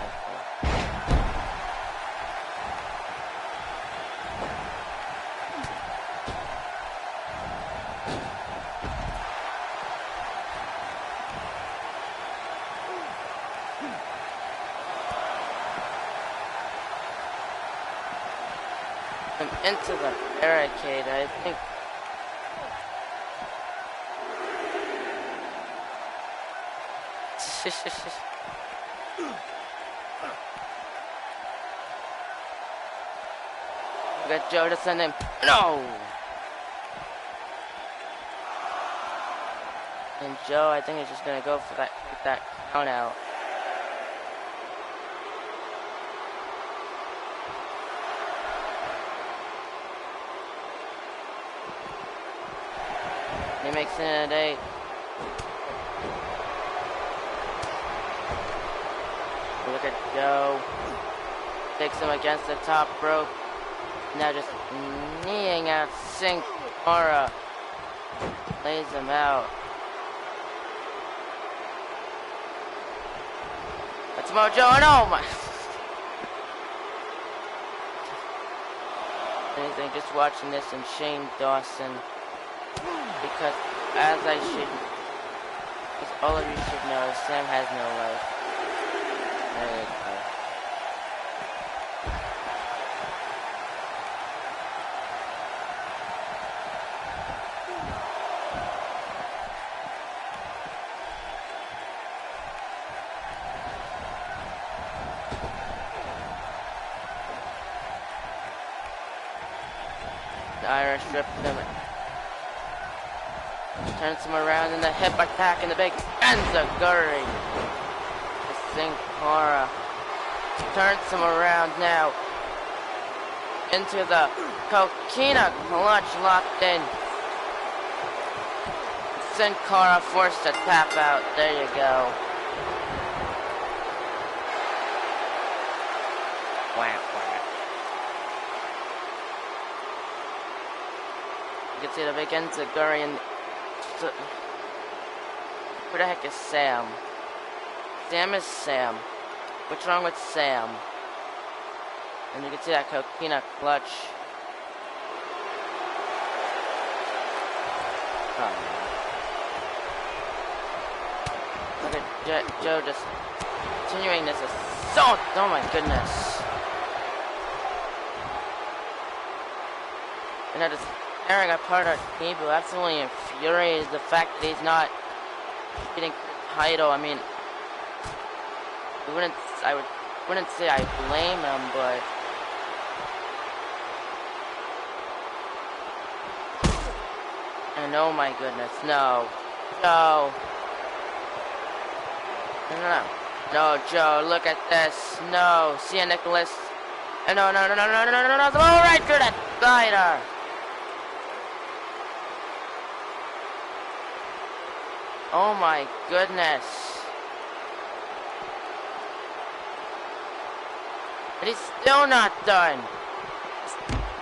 I'm into the barricade, I think. We got Joe to send him. No! And Joe, I think, is just gonna go for that count out. He makes it an 8. Look at Joe. Takes him against the top rope. Now just kneeing out Sin Cara. Lays him out. That's Mojo, and oh my! Anything, just watching this and Shane Dawson. Because, as all of you should know, Sam has no life. There you go. The Irish ripped him. Turns him around in the hip attack and the big Enziguri. Sin Cara turns him around now into the Coquina clutch locked in. Sin Cara forced to tap out. There you go. Wham, wham. You can see the big Enziguri and who the heck is Sam? Sam is Sam. What's wrong with Sam? And you can see that Coquina clutch. Oh, man. Look at Joe just continuing this assault. Oh my goodness. And that is tearing apart our cable. Absolutely infuriated the fact that he's not getting the title. I mean, I wouldn't say I blame him, but and oh my goodness, no, no, Joe, look at this, no, see ya, Nicholas, and no, all right through that spider. Oh my goodness. And he's still not done.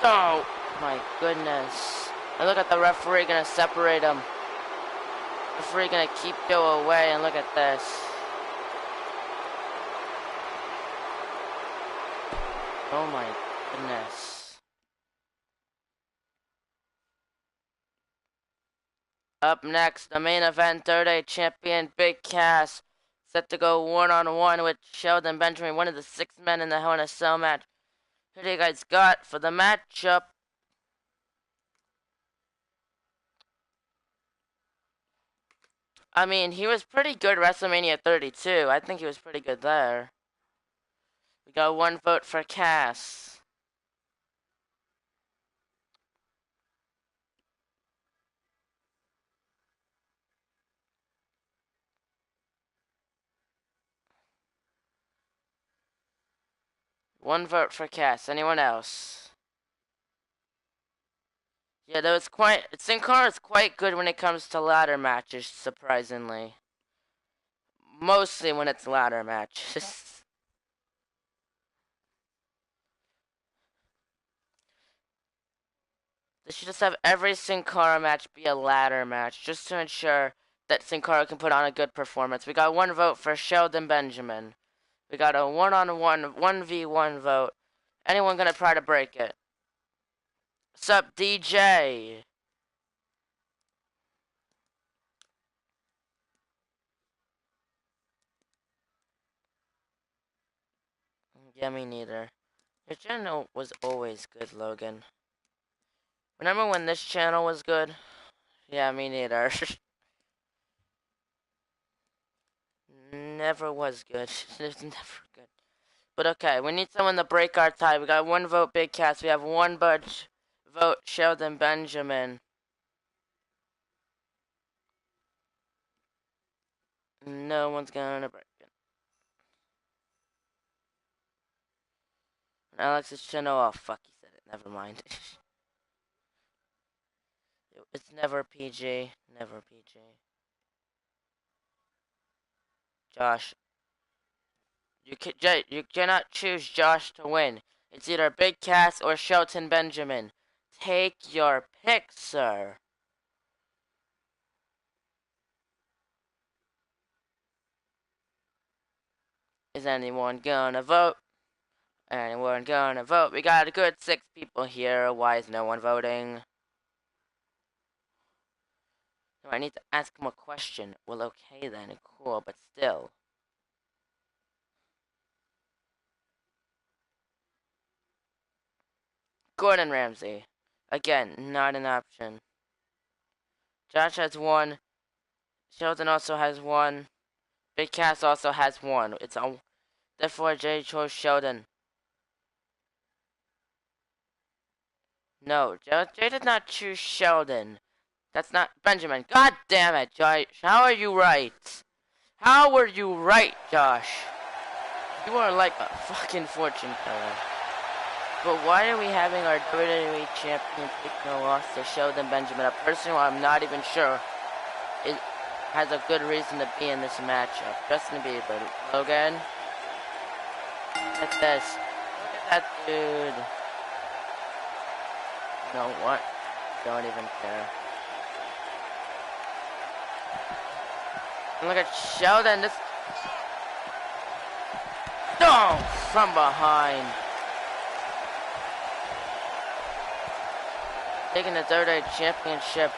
Oh my goodness. And look at the referee gonna separate him. Referee gonna keep Joe away, and look at this. Oh my goodness. Up next, the main event, third day champion Big Cass, set to go one-on-one with Sheldon Benjamin, one of the 6 men in the Hell in a Cell match. Who do you guys got for the matchup? I mean, he was pretty good WrestleMania 32. I think he was pretty good there. We got 1 vote for Cass. One vote for Cass. Anyone else? Yeah, that was quite. Sin Cara is quite good when it comes to ladder matches, surprisingly. Mostly when it's ladder matches. They should just have every Sin Cara match be a ladder match, just to ensure that Sin Cara can put on a good performance. We got 1 vote for Sheldon Benjamin. We got a 1-on-1, 1v1 vote. Anyone gonna try to break it? Sup, DJ? Yeah, me neither. Your channel was always good, Logan. Remember when this channel was good? Yeah, me neither. Never was good. It's never good. But okay, we need someone to break our tie. We got 1 vote Big Cass. We have 1 vote Sheldon Benjamin. No one's gonna break it. Alex's channel. Oh fuck, he said it. Never mind. It's never PG. Never PG. Josh, you cannot choose Josh to win. It's either Big Cass or Shelton Benjamin. Take your pick, sir. Is anyone gonna vote? Anyone gonna vote? We got a good 6 people here. Why is no one voting? No, I need to ask him a question. Well, okay then. Cool, but still. Gordon Ramsay. Again, not an option. Josh has 1. Sheldon also has 1. Big Cass also has 1. It's on. Therefore, Jay chose Sheldon. No, Jay did not choose Sheldon. That's not Benjamin. God damn it, Josh. How are you right? How were you right, Josh? You are like a fucking fortune teller. But why are we having our WWE champion take no loss to Sheldon Benjamin, a person who I'm not even sure it has a good reason to be in this matchup? Justin Bieber, Logan. Look at this. Look at that dude. You know what? Don't even care. And look at Sheldon. This. Oh, from behind. Taking the WWE championship.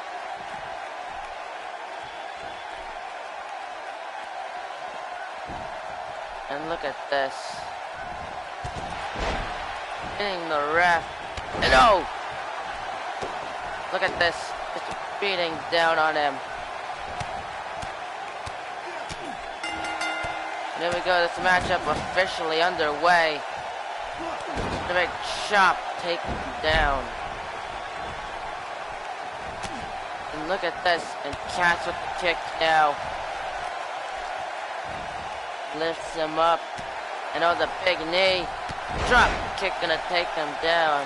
And look at this. Hitting the ref. And oh! Look at this. Just beating down on him. And there we go. This matchup officially underway. The big chop take him down. And look at this. And Cass with the kick now. Lifts him up. And oh, the big knee. Drop kick gonna take him down.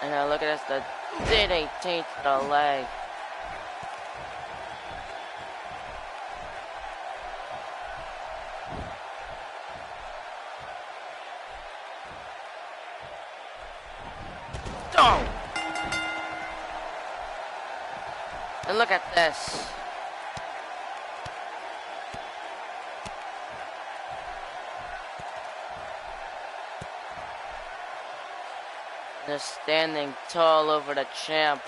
And now look at this, the DDT to the leg. Oh! And look at this. Just standing tall over the champ.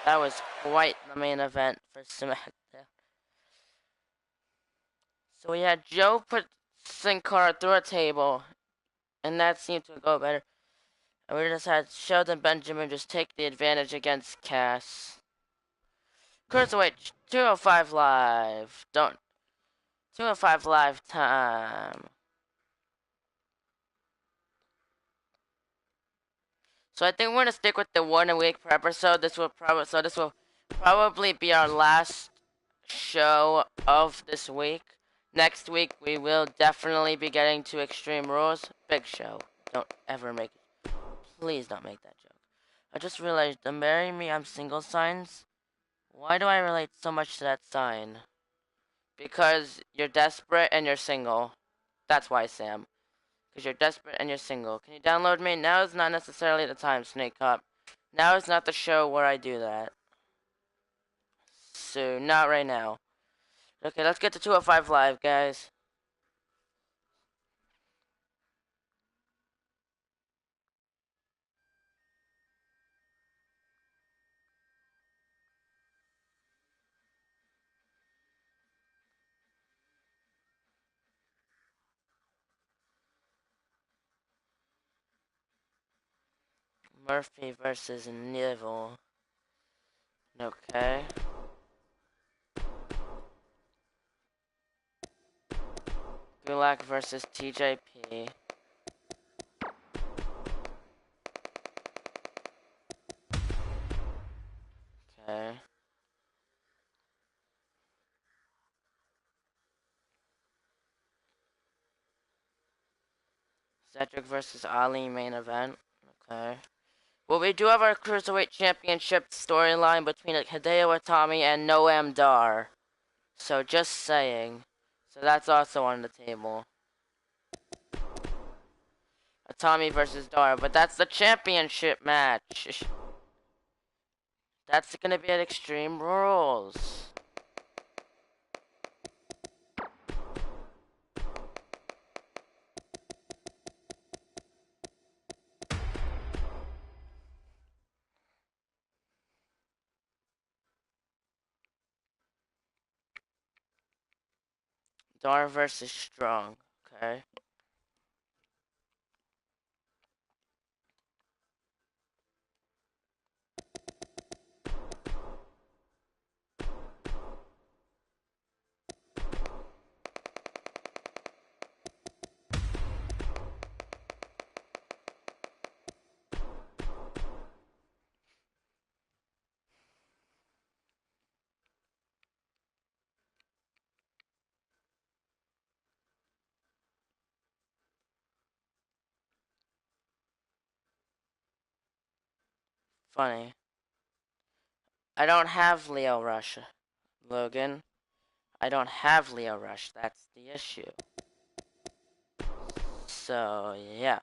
That was quite the main event for SmackDown. So we had Joe put Sin Cara through a table, and that seemed to go better. And we just had Sheldon Benjamin just take the advantage against Cass. Cruiserweight 205 Live. 205 Live time. So I think we're gonna stick with the 1 a week per episode. This will probably be our last show of this week. Next week we will definitely be getting to Extreme Rules. Big show. Don't ever make it. Please don't make that joke. I just realized the "Marry Me, I'm Single" signs. Why do I relate so much to that sign? Because you're desperate and you're single. That's why, Sam. Because you're desperate and you're single. Can you download me? Now is not necessarily the time, Snake Cop. Now is not the show where I do that. So, not right now. Okay, let's get to 205 Live, guys. Murphy versus Neville. Okay. Gulak versus TJP. Okay. Cedric versus Ali main event. Okay. Well, we do have our Cruiserweight Championship storyline between Hideo Itami and Noam Dar. So, just saying. So, that's also on the table. Itami versus Dar, but that's the championship match. That's gonna be at Extreme Rules. Dar versus Strong. Okay. Funny. I don't have Leo Rush, Logan. I don't have Leo Rush. That's the issue. So, yeah.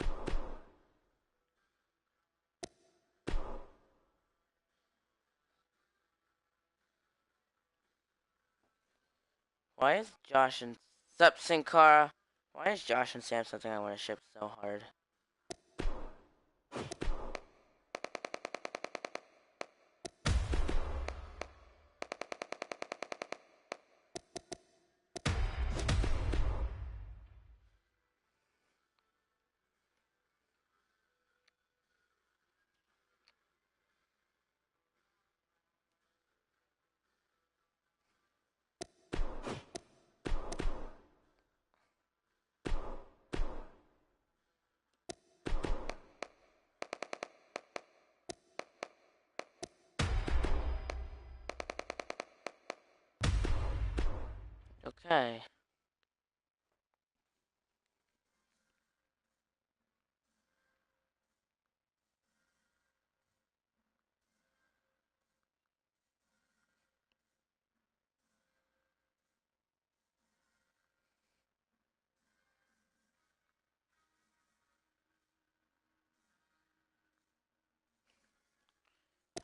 Why is Josh and Sin Cara? Why is Josh and Sam something I want to ship so hard? Okay.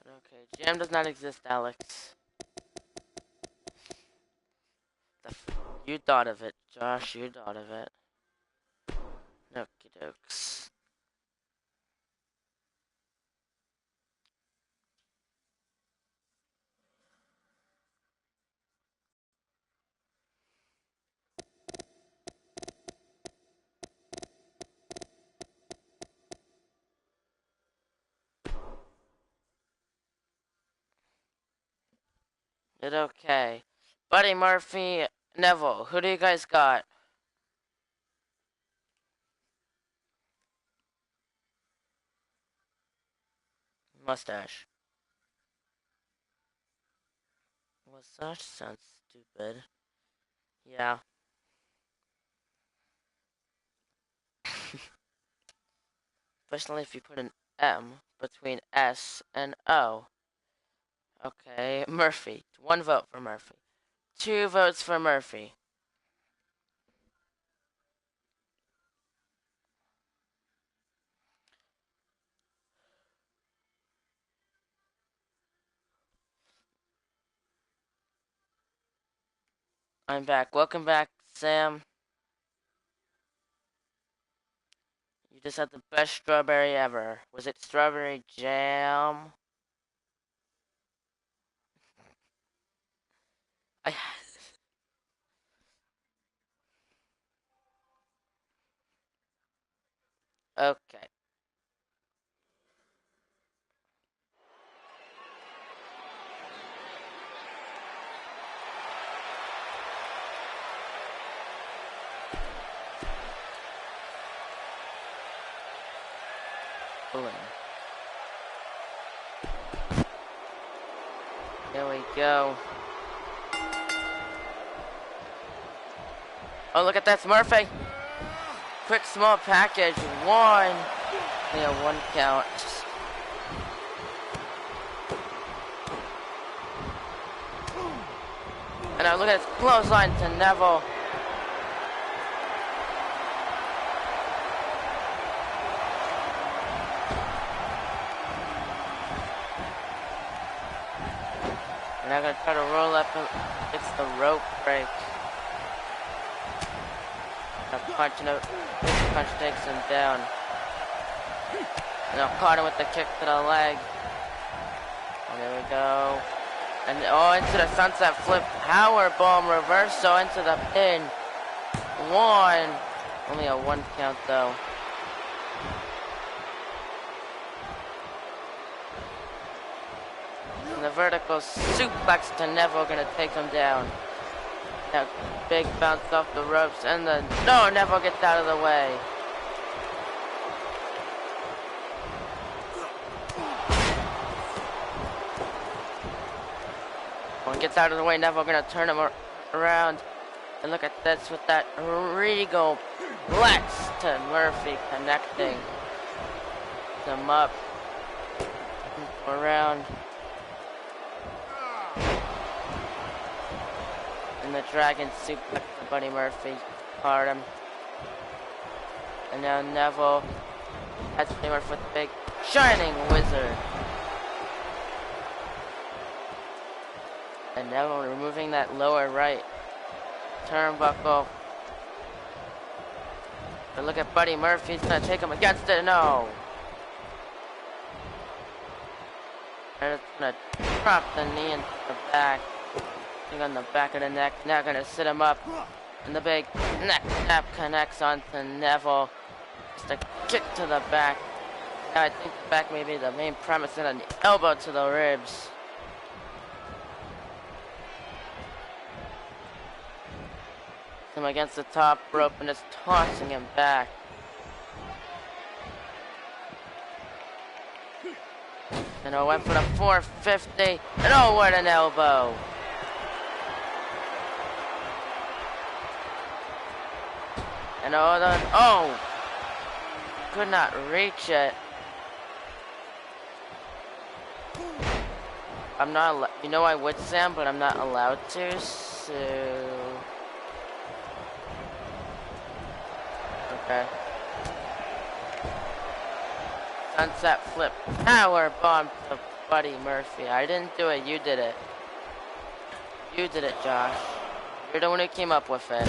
Okay, Jam does not exist, Alex. You thought of it, Josh. You thought of it. Okie dokes. It's okay. Buddy Murphy, Neville, who do you guys got? Mustache. Mustache sounds stupid. Yeah. Especially if you put an M between S and O. Okay, Murphy. 1 vote for Murphy. 2 votes for Murphy. I'm back. Welcome back, Sam. You just had the best strawberry ever. Was it strawberry jam? I... Okay. Boom. There we go. Oh, look at that, Murphy. quick small package. One. Yeah, 1 count. And now look at this clothesline to Neville. And I'm gonna try to roll up and fix the rope break. A punch takes him down. And I'll caught him with the kick to the leg. And there we go. And oh, into the sunset flip power bomb reversal into the pin. One. Only a 1 count though. And the vertical suplex to Neville gonna take him down. That big bounce off the ropes and the no, Neville gets out of the way. When he gets out of the way, Neville gonna turn him around. And look at this with that regal flex to Murphy connecting them up around. And the dragon suplex to Buddy Murphy caught him. And now Neville has Buddy Murphy with the big shining wizard. And Neville removing that lower right turnbuckle. But look at Buddy Murphy, he's gonna take him against it, no! And it's gonna drop the knee into the back. On the back of the neck, now gonna sit him up. And the big neck snap connects onto Neville. Just a kick to the back. Now I think the back may be the main premise, and an elbow to the ribs. Him against the top rope and just tossing him back. And I went for the 450. And oh, what an elbow! And oh, could not reach it. I'm not, you know I would, Sam, but I'm not allowed to, so. Okay. Sunset flip, power bomb to Buddy Murphy. I didn't do it, you did it. You did it, Josh. You're the one who came up with it.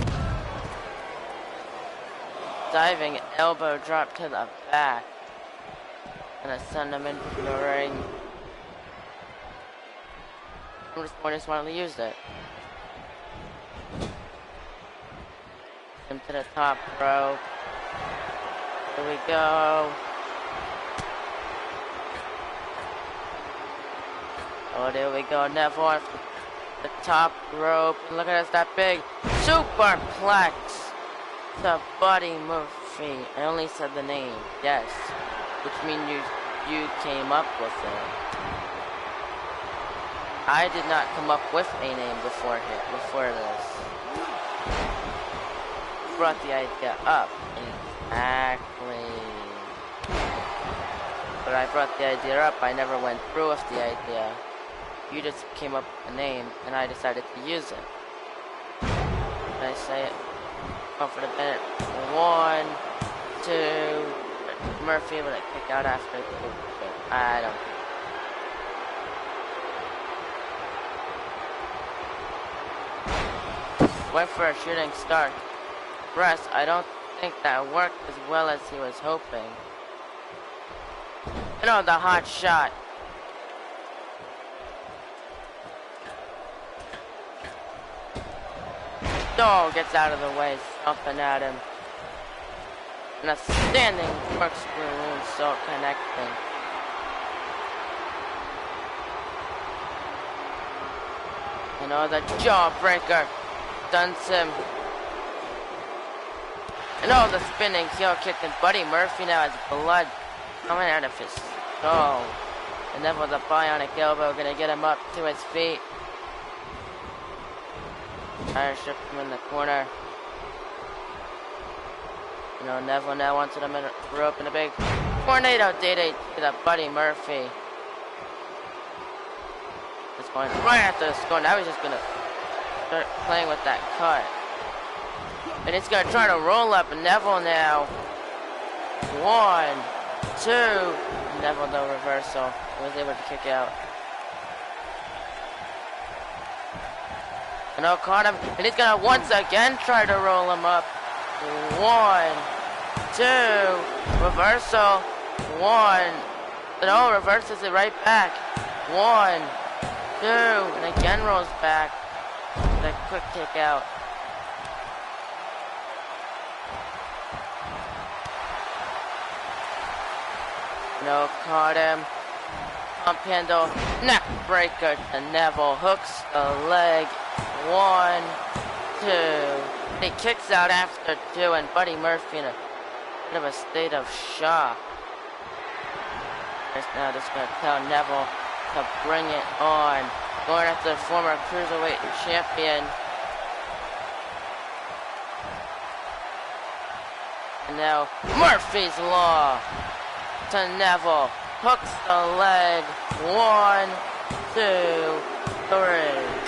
Diving elbow drop to the back. And I send him into the ring. I just wanted to use it. Him to the top rope. Here we go. Oh, there we go. Neville off the top rope. And look at this, that big superplex to Buddy Murphy. I only said the name, yes, which means you came up with it. I did not come up with a name before this. Brought the idea up. Exactly. But I brought the idea up. I never went through with the idea. You just came up with a name, and I decided to use it. Did I say it? Go for the minute. 1, 2. Murphy will kick out after 2. I don't. Went for a shooting star press. I don't think that worked as well as he was hoping. And on the hot shot. Oh, gets out of the way, stomping at him. And a standing corkscrew moonsault connecting. And oh, the jawbreaker stuns him. And oh, the spinning heel kick, and Buddy Murphy now has blood coming out of his skull. And then with a bionic elbow, gonna get him up to his feet. Tire strip him in the corner. You know, Neville now onto the middle rope in a big tornado DDT to Buddy Murphy. Just going right after the score. Now he's just gonna start playing with that cut. And he's gonna try to roll up Neville now. 1, 2. Neville no reversal. He was able to kick out. And caught him, and he's gonna once again try to roll him up. 1, 2, reversal. 1, no, reverses it right back. 1, 2, and again rolls back. The quick kick out. No, caught him. Pump handle, neck breaker to Neville. Hooks the leg. 1, 2. He kicks out after 2, and Buddy Murphy in a bit of a state of shock. He's now just going to tell Neville to bring it on. Going after the former Cruiserweight champion. And now Murphy's Law to Neville. Hooks the leg. 1, 2, 3.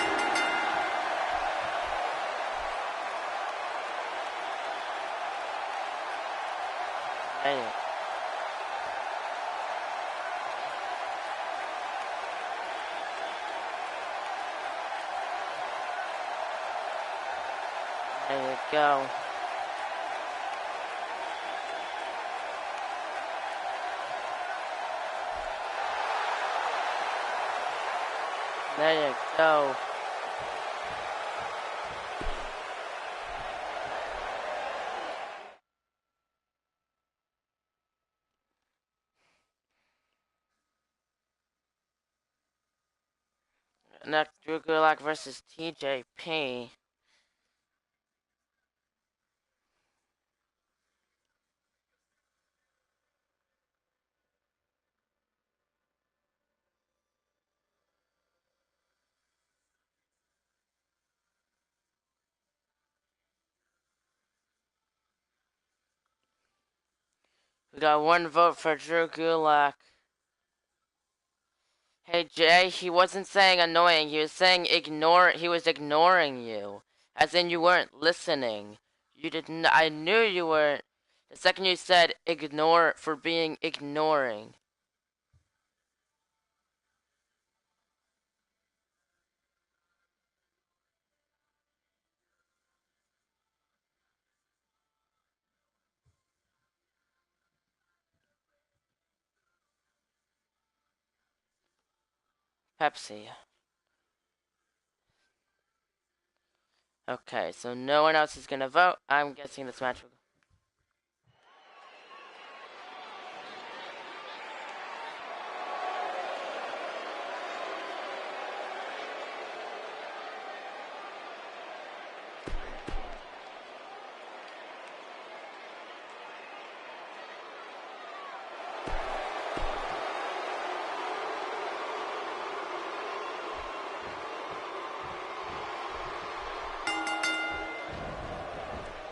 There you go. There you go. Next, Drew Gulak versus TJP. We got 1 vote for Drew Gulak. Hey Jay, he wasn't saying annoying, he was saying he was ignoring you. As in you weren't listening. You didn't, I knew you weren't. The second you said ignore for being ignoring. Pepsi. Okay, so no one else is gonna vote. I'm guessing this match will go.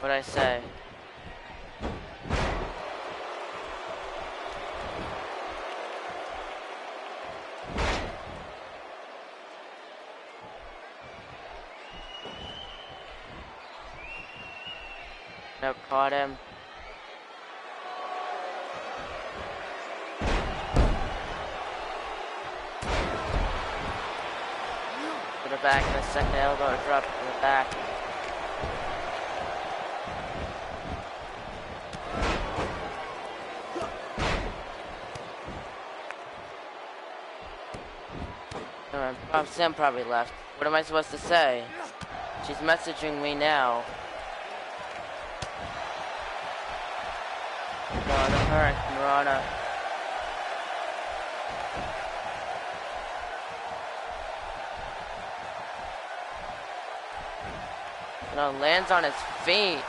What'd I say? No, caught him. To the back, and a second elbow drop to the back. Sam probably left. What am I supposed to say? She's messaging me now. Rana. No, lands on his feet.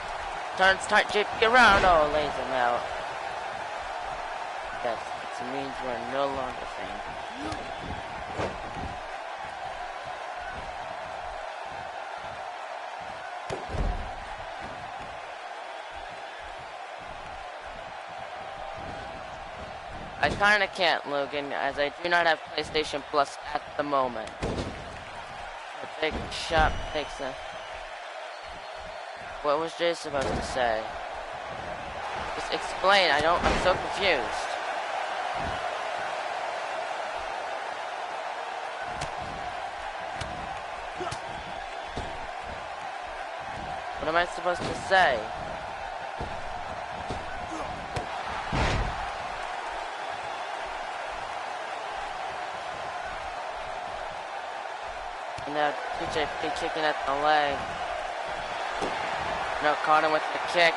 Turns tight, JP around. Oh, lays him out. Yes, it means we're no longer friends. I kinda can't, Logan, as I do not have PlayStation Plus at the moment. A big shot takes a... What was Jay supposed to say? Just explain, I'm so confused. What am I supposed to say? And now TJP kicking at the leg. No, caught him with the kick.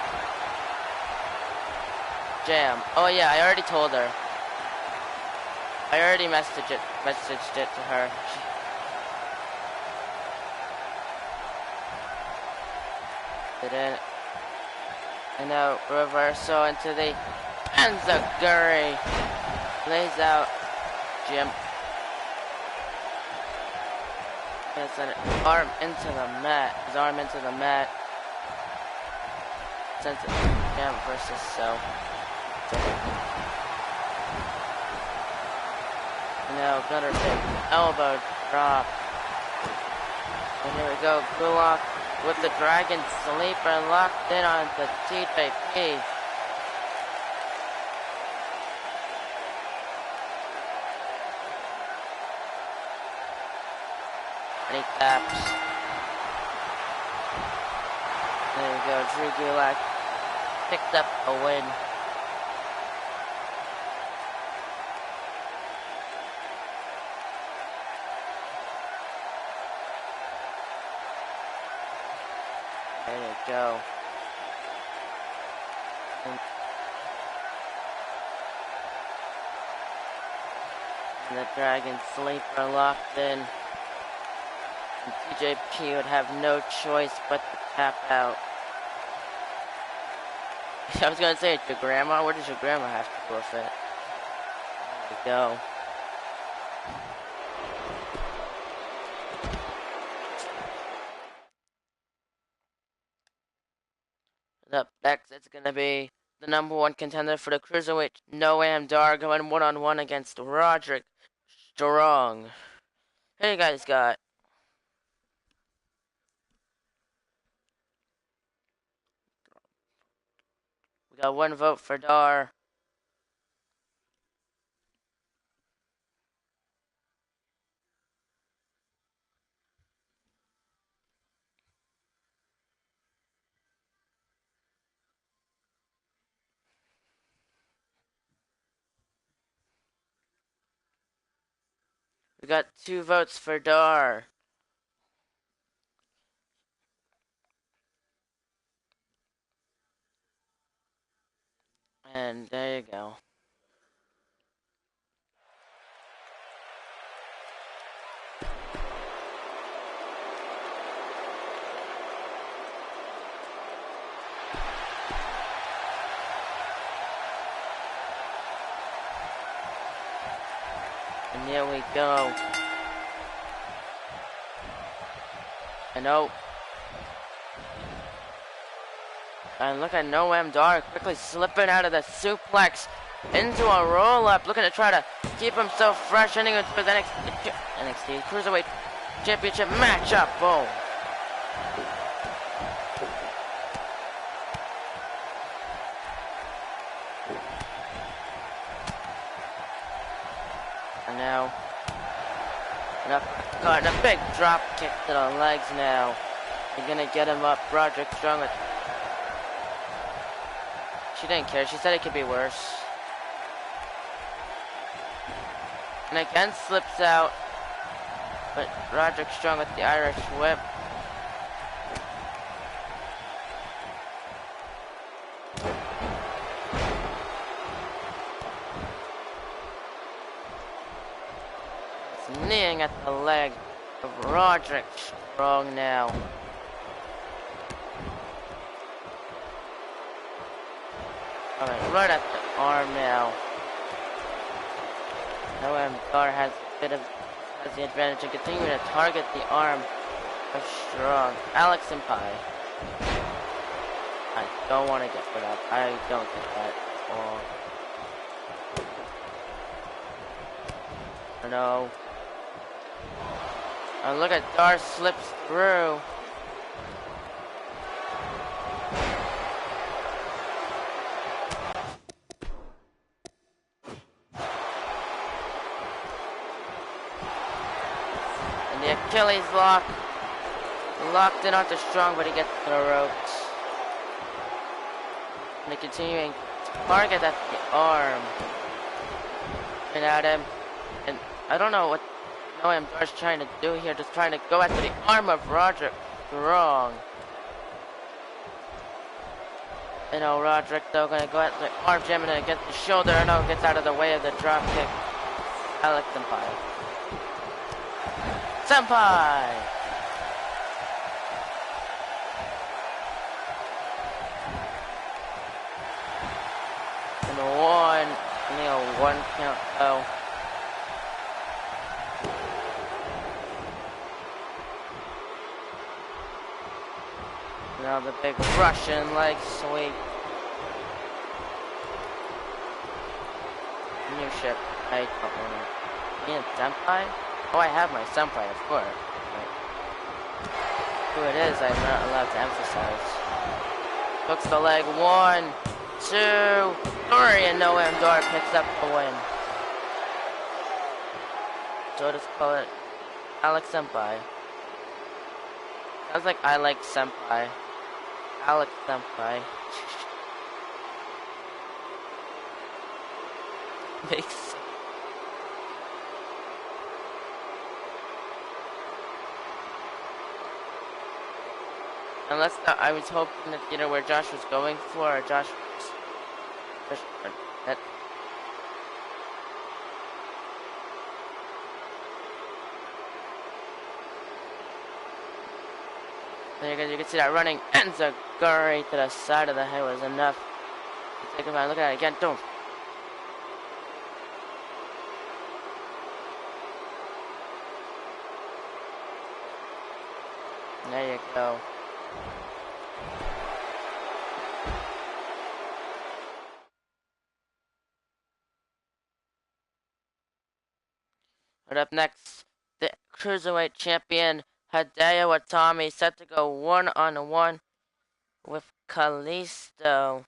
Jam. Oh yeah, I already told her. I already messaged it to her. Didn't. And now reversal into the Enziguri. Lays out Jim. Gets an arm into the mat. His arm into the mat. Sends it. Jam versus Cell. And now another big elbow drop. And here we go. Gulak with the Dragon Sleeper locked in on the TJP. And he taps. There you go. Drew Gulak picked up a win. There you go. And the Dragon Sleeper locked in. And TJP would have no choice but to tap out. I was gonna say, it's your grandma. What does your grandma have to do with it? There you go. Up next, it's gonna be the #1 contender for the Cruiserweight, Noam Dar, going one-on-one against Roderick Strong. Who you guys got? We got one vote for Dar. We got 2 votes for Dar. And there you go. And there we go. And oh. And look at Noam Dar quickly slipping out of the suplex into a roll-up, looking to try to keep himself fresh, ending with his NXT Cruiserweight Championship matchup. Boom. And now, got a big drop kick to the legs now. They're gonna get him up. Roderick Strong with... She didn't care. She said it could be worse. And again slips out. But Roderick Strong with the Irish whip. It's kneeing at the leg of Roderick Strong now. Alright, right at the arm now. Noam Dar has the advantage and continuing to target the arm of Strong. Alex and Pie. I don't want to get rid of. I don't get that at all. no. Oh, look at Darth slips through. And the Achilles lock. Locked in onto Strong, but he gets to the ropes. And they continuing to target at the arm. And at him. And I don't know what Darth's trying to do here. Just trying to go after the arm of Roderick Strong. You know, Roderick, though, gonna go at the arm jam and then against the shoulder. And no, gets out of the way of the drop kick. Alex Senpai. Senpai! And only a 1 count, though. Now the big Russian leg sweep. New ship. I don't want it. Ian Senpai? Oh, I have my Senpai, of course. Right. Who it is, I'm not allowed to emphasize. Hooks the leg. 1, 2, 3, and no Door picks up the win. So just call it Alex Senpai. Sounds like I like Senpai. Alex Senpai. Makes sense. Unless I was hoping that, you know, where Josh was going for, or that. There you can see that running enziguri to the side of the head was enough to take him out. Look at it again. Don't. There you go. But up next, the Cruiserweight Champion Hideo Itami set to go 1-on-1 with Kalisto.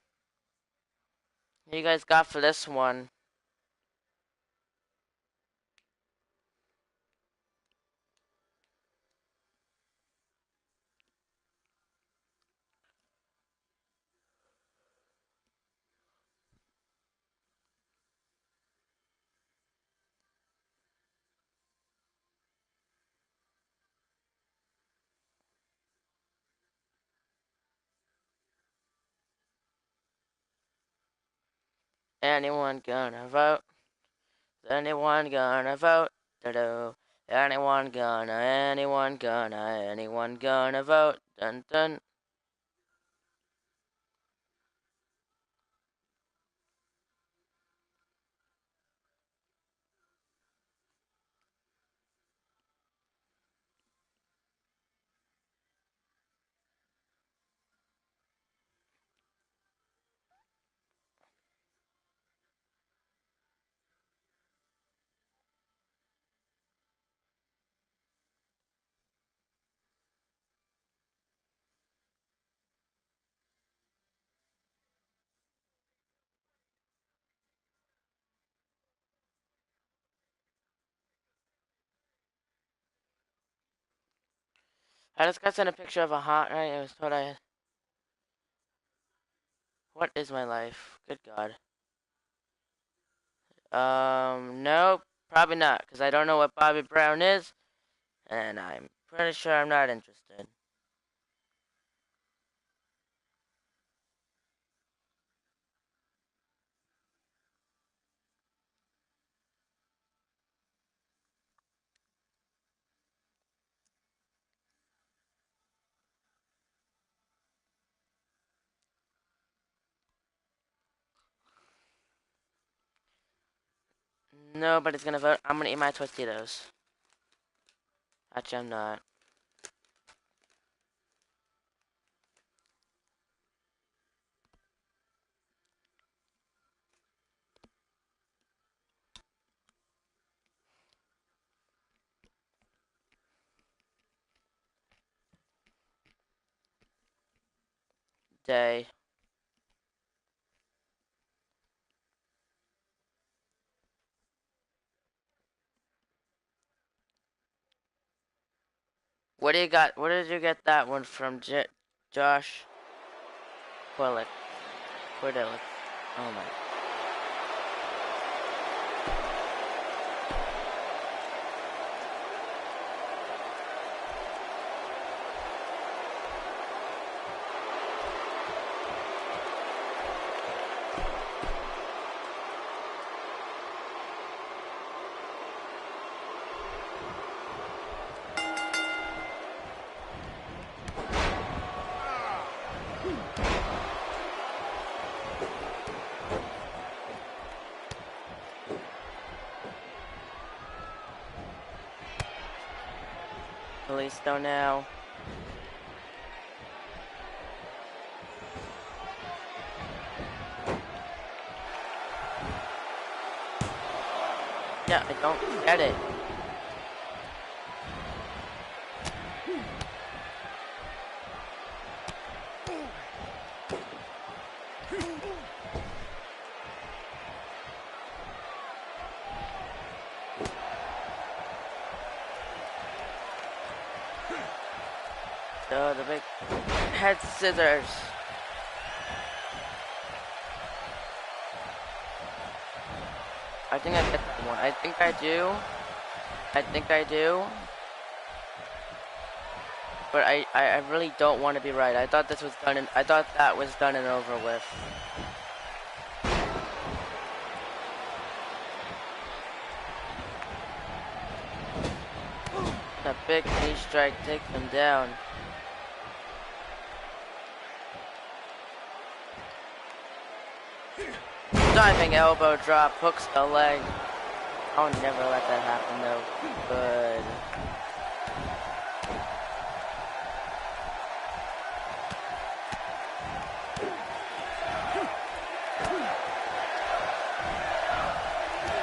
What you guys got for this one? Anyone gonna vote? Anyone gonna vote? Do-do. Anyone gonna vote? Dun dun. I just got sent a picture of a hot right. It was what I. What is my life? Good God. Nope, probably not, because I don't know what Bobby Brown is, and I'm pretty sure I'm not interested. Nobody's gonna vote. I'm gonna eat my Tostitos. Actually, I'm not. day. What do you got? Where did you get that one from, Josh? Quillick. Quidillick. Oh my. Kalisto now. Yeah, I don't get it. Oh, the big head scissors. I think I get that one. I think I do. I think I do. But I really don't want to be right. I thought this was done and I thought that was done and over with. A big knee strike takes him down. Diving elbow drop, hooks the leg. I'll never let that happen though. Good.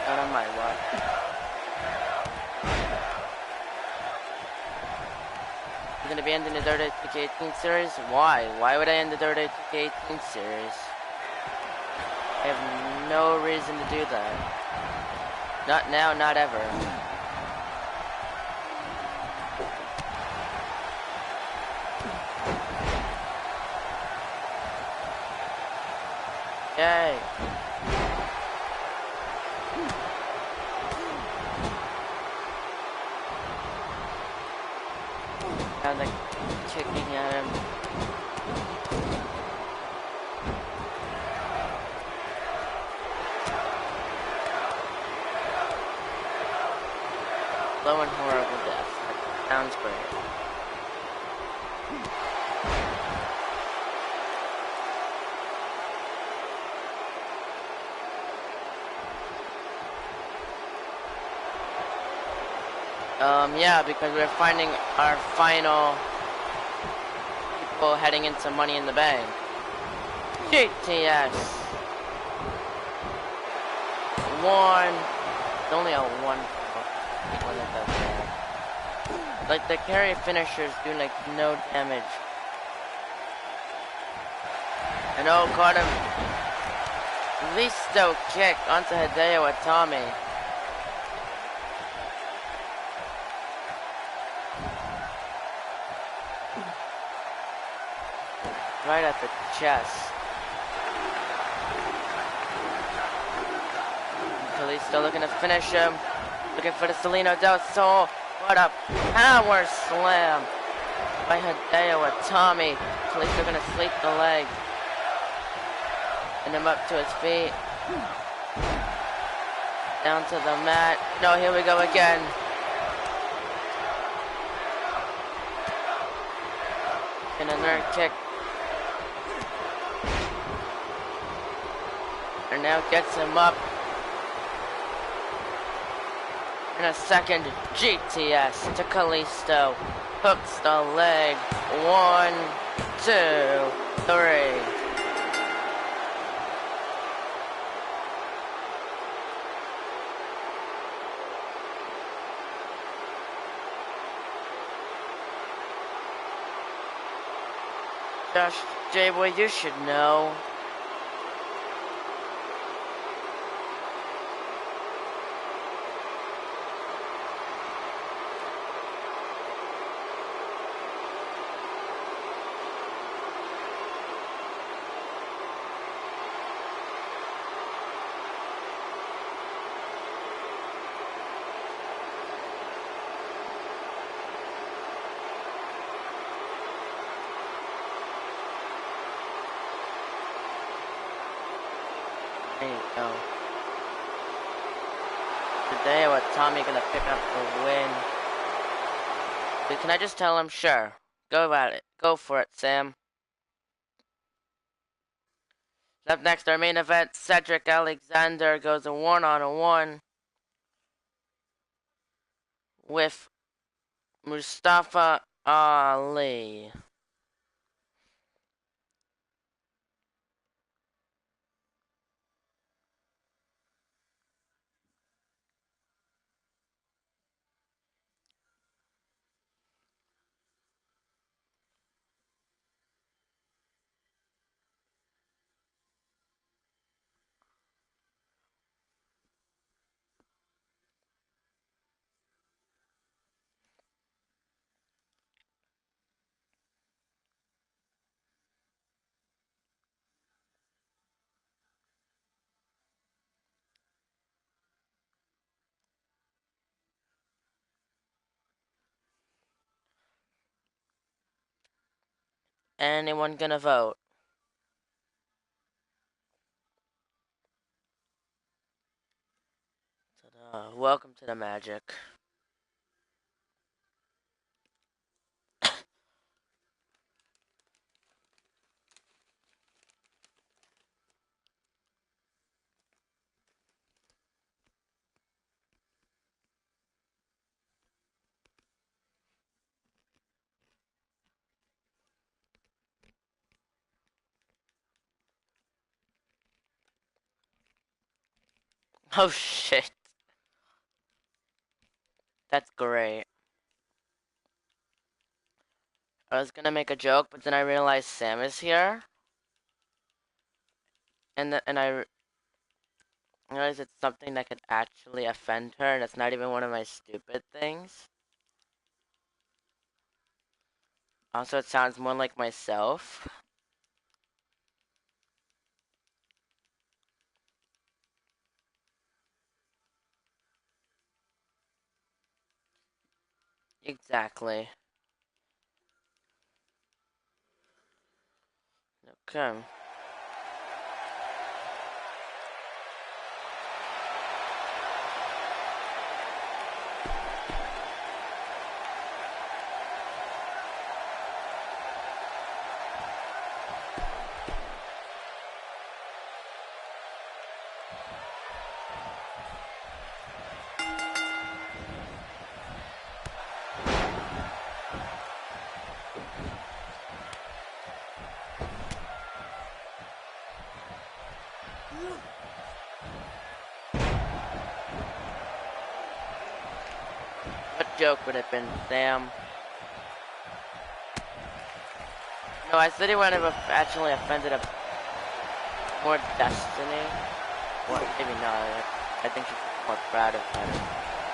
Not on my watch. You're gonna be ending the WWE 2K18 series? Why? Why would I end the WWE 2K18 series? I have no reason to do that. Not now, not ever. Yay. Now they're kicking at him. Slow and horrible death. That sounds great. Yeah, because we're finding our final people heading into Money in the Bank. GTS. One. It's only a one. Like the carry finishers do like no damage. And oh, caught him. Listo kick onto Hideo Itami. Right at the chest. Kalisto looking to finish him. Looking for the Salino del Sol. What a power slam by Hideo Itami. Kalisto gonna sleep the leg. And him up to his feet. Down to the mat. No, here we go again. And another kick. And now gets him up. In a second, GTS to Kalisto. Hooks the leg. 1, 2, 3. Josh, J-Boy, you should know. There you go. Today, what Tommy gonna pick up the win? Wait, can I just tell him? Sure. Go at it. Go for it, Sam. Up next, our main event, Cedric Alexander goes a one-on-one with Mustafa Ali. Anyone gonna vote? Welcome to the Magic. Oh shit. That's great. I was gonna make a joke, but then I realized Sam is here. And I realized it's something that could actually offend her, and it's not even one of my stupid things. Also, it sounds more like myself. Exactly. Okay. What joke would it have been, Sam? No, I said he would have actually offended a more Destiny. Or maybe not. I think she's more proud of him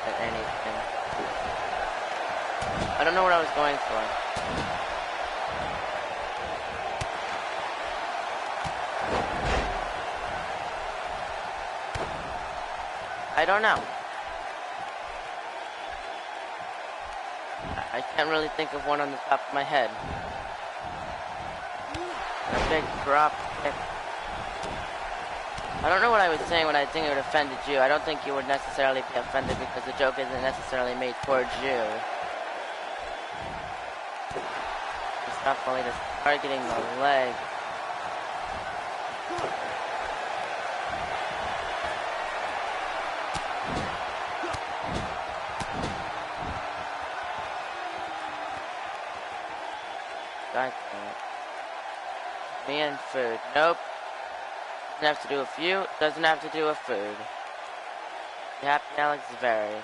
than anything. I don't know what I was going for. I don't know. I can't really think of one on the top of my head. A big drop kick. I don't know what I was saying when I think it would have offended you. I don't think you would necessarily be offended because the joke isn't necessarily made towards you. It's not only just targeting the leg. God damn it. Me and food. Nope. Doesn't have to do with you. Doesn't have to do with food. You happy, Alex? Very.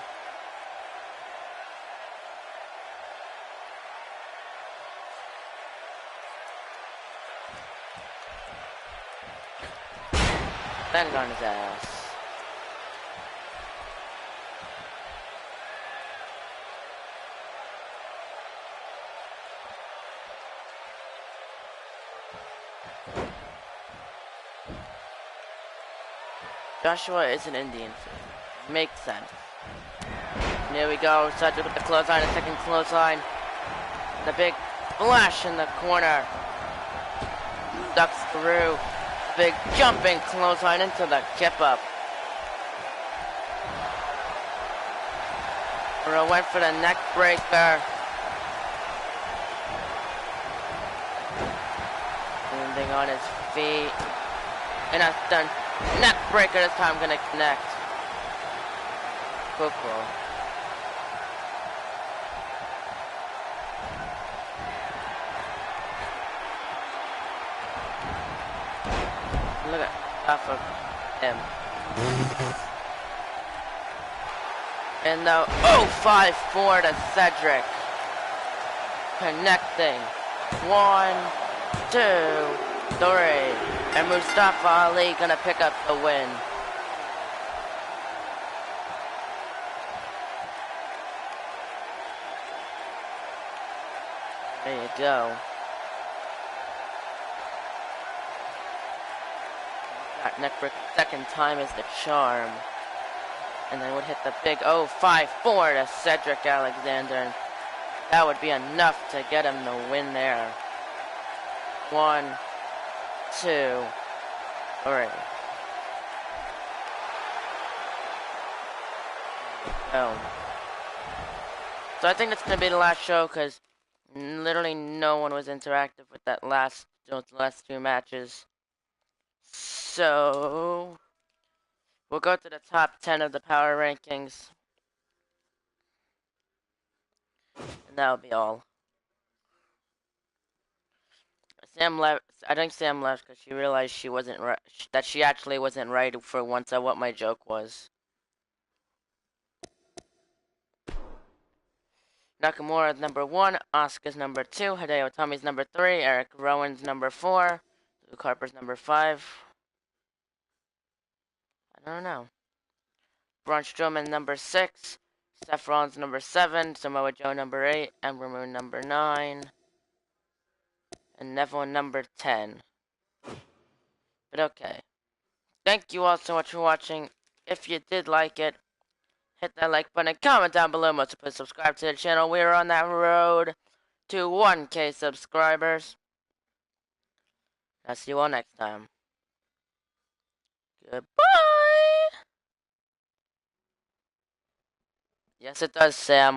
landed on his ass. Joshua is an Indian food. Makes sense. And here we go. Cedric with the clothesline, a second clothesline. The big splash in the corner. Ducks through. Big jumping clothesline into the kip up. Burrow went for the neck breaker. Landing on his feet. And that's done. Neck breaker this time gonna connect. Cool. Look at off of him. And the 0-5-4 to Cedric. Connecting. 1, 2, 3. And Mustafa Ali gonna pick up the win. There you go. That neck break second time is the charm. And then would hit the big 0-5-4 to Cedric Alexander. And that would be enough to get him the win there. 1, 2, 3. Oh. So I think that's gonna be the last show because literally no one was interactive with those last two matches. So we'll go to the top 10 of the power rankings. And that'll be all. Sam left. I think Sam left because she realized she wasn't right. That she actually wasn't right for once at what my joke was. Nakamura's number 1, Asuka's number 2, Hideo Itami's number 3, Eric Rowan's number 4, Luke Harper's number 5. I don't know. Braun Strowman number 6, Seth Rollins number 7, Samoa Joe number 8, Ember Moon number 9, and Neville number 10. But okay. Thank you all so much for watching. If you did like it, hit that like button and comment down below. Most of us subscribe to the channel. We're on that road to 1K subscribers. I'll see you all next time. Goodbye. Yes, it does, Sam.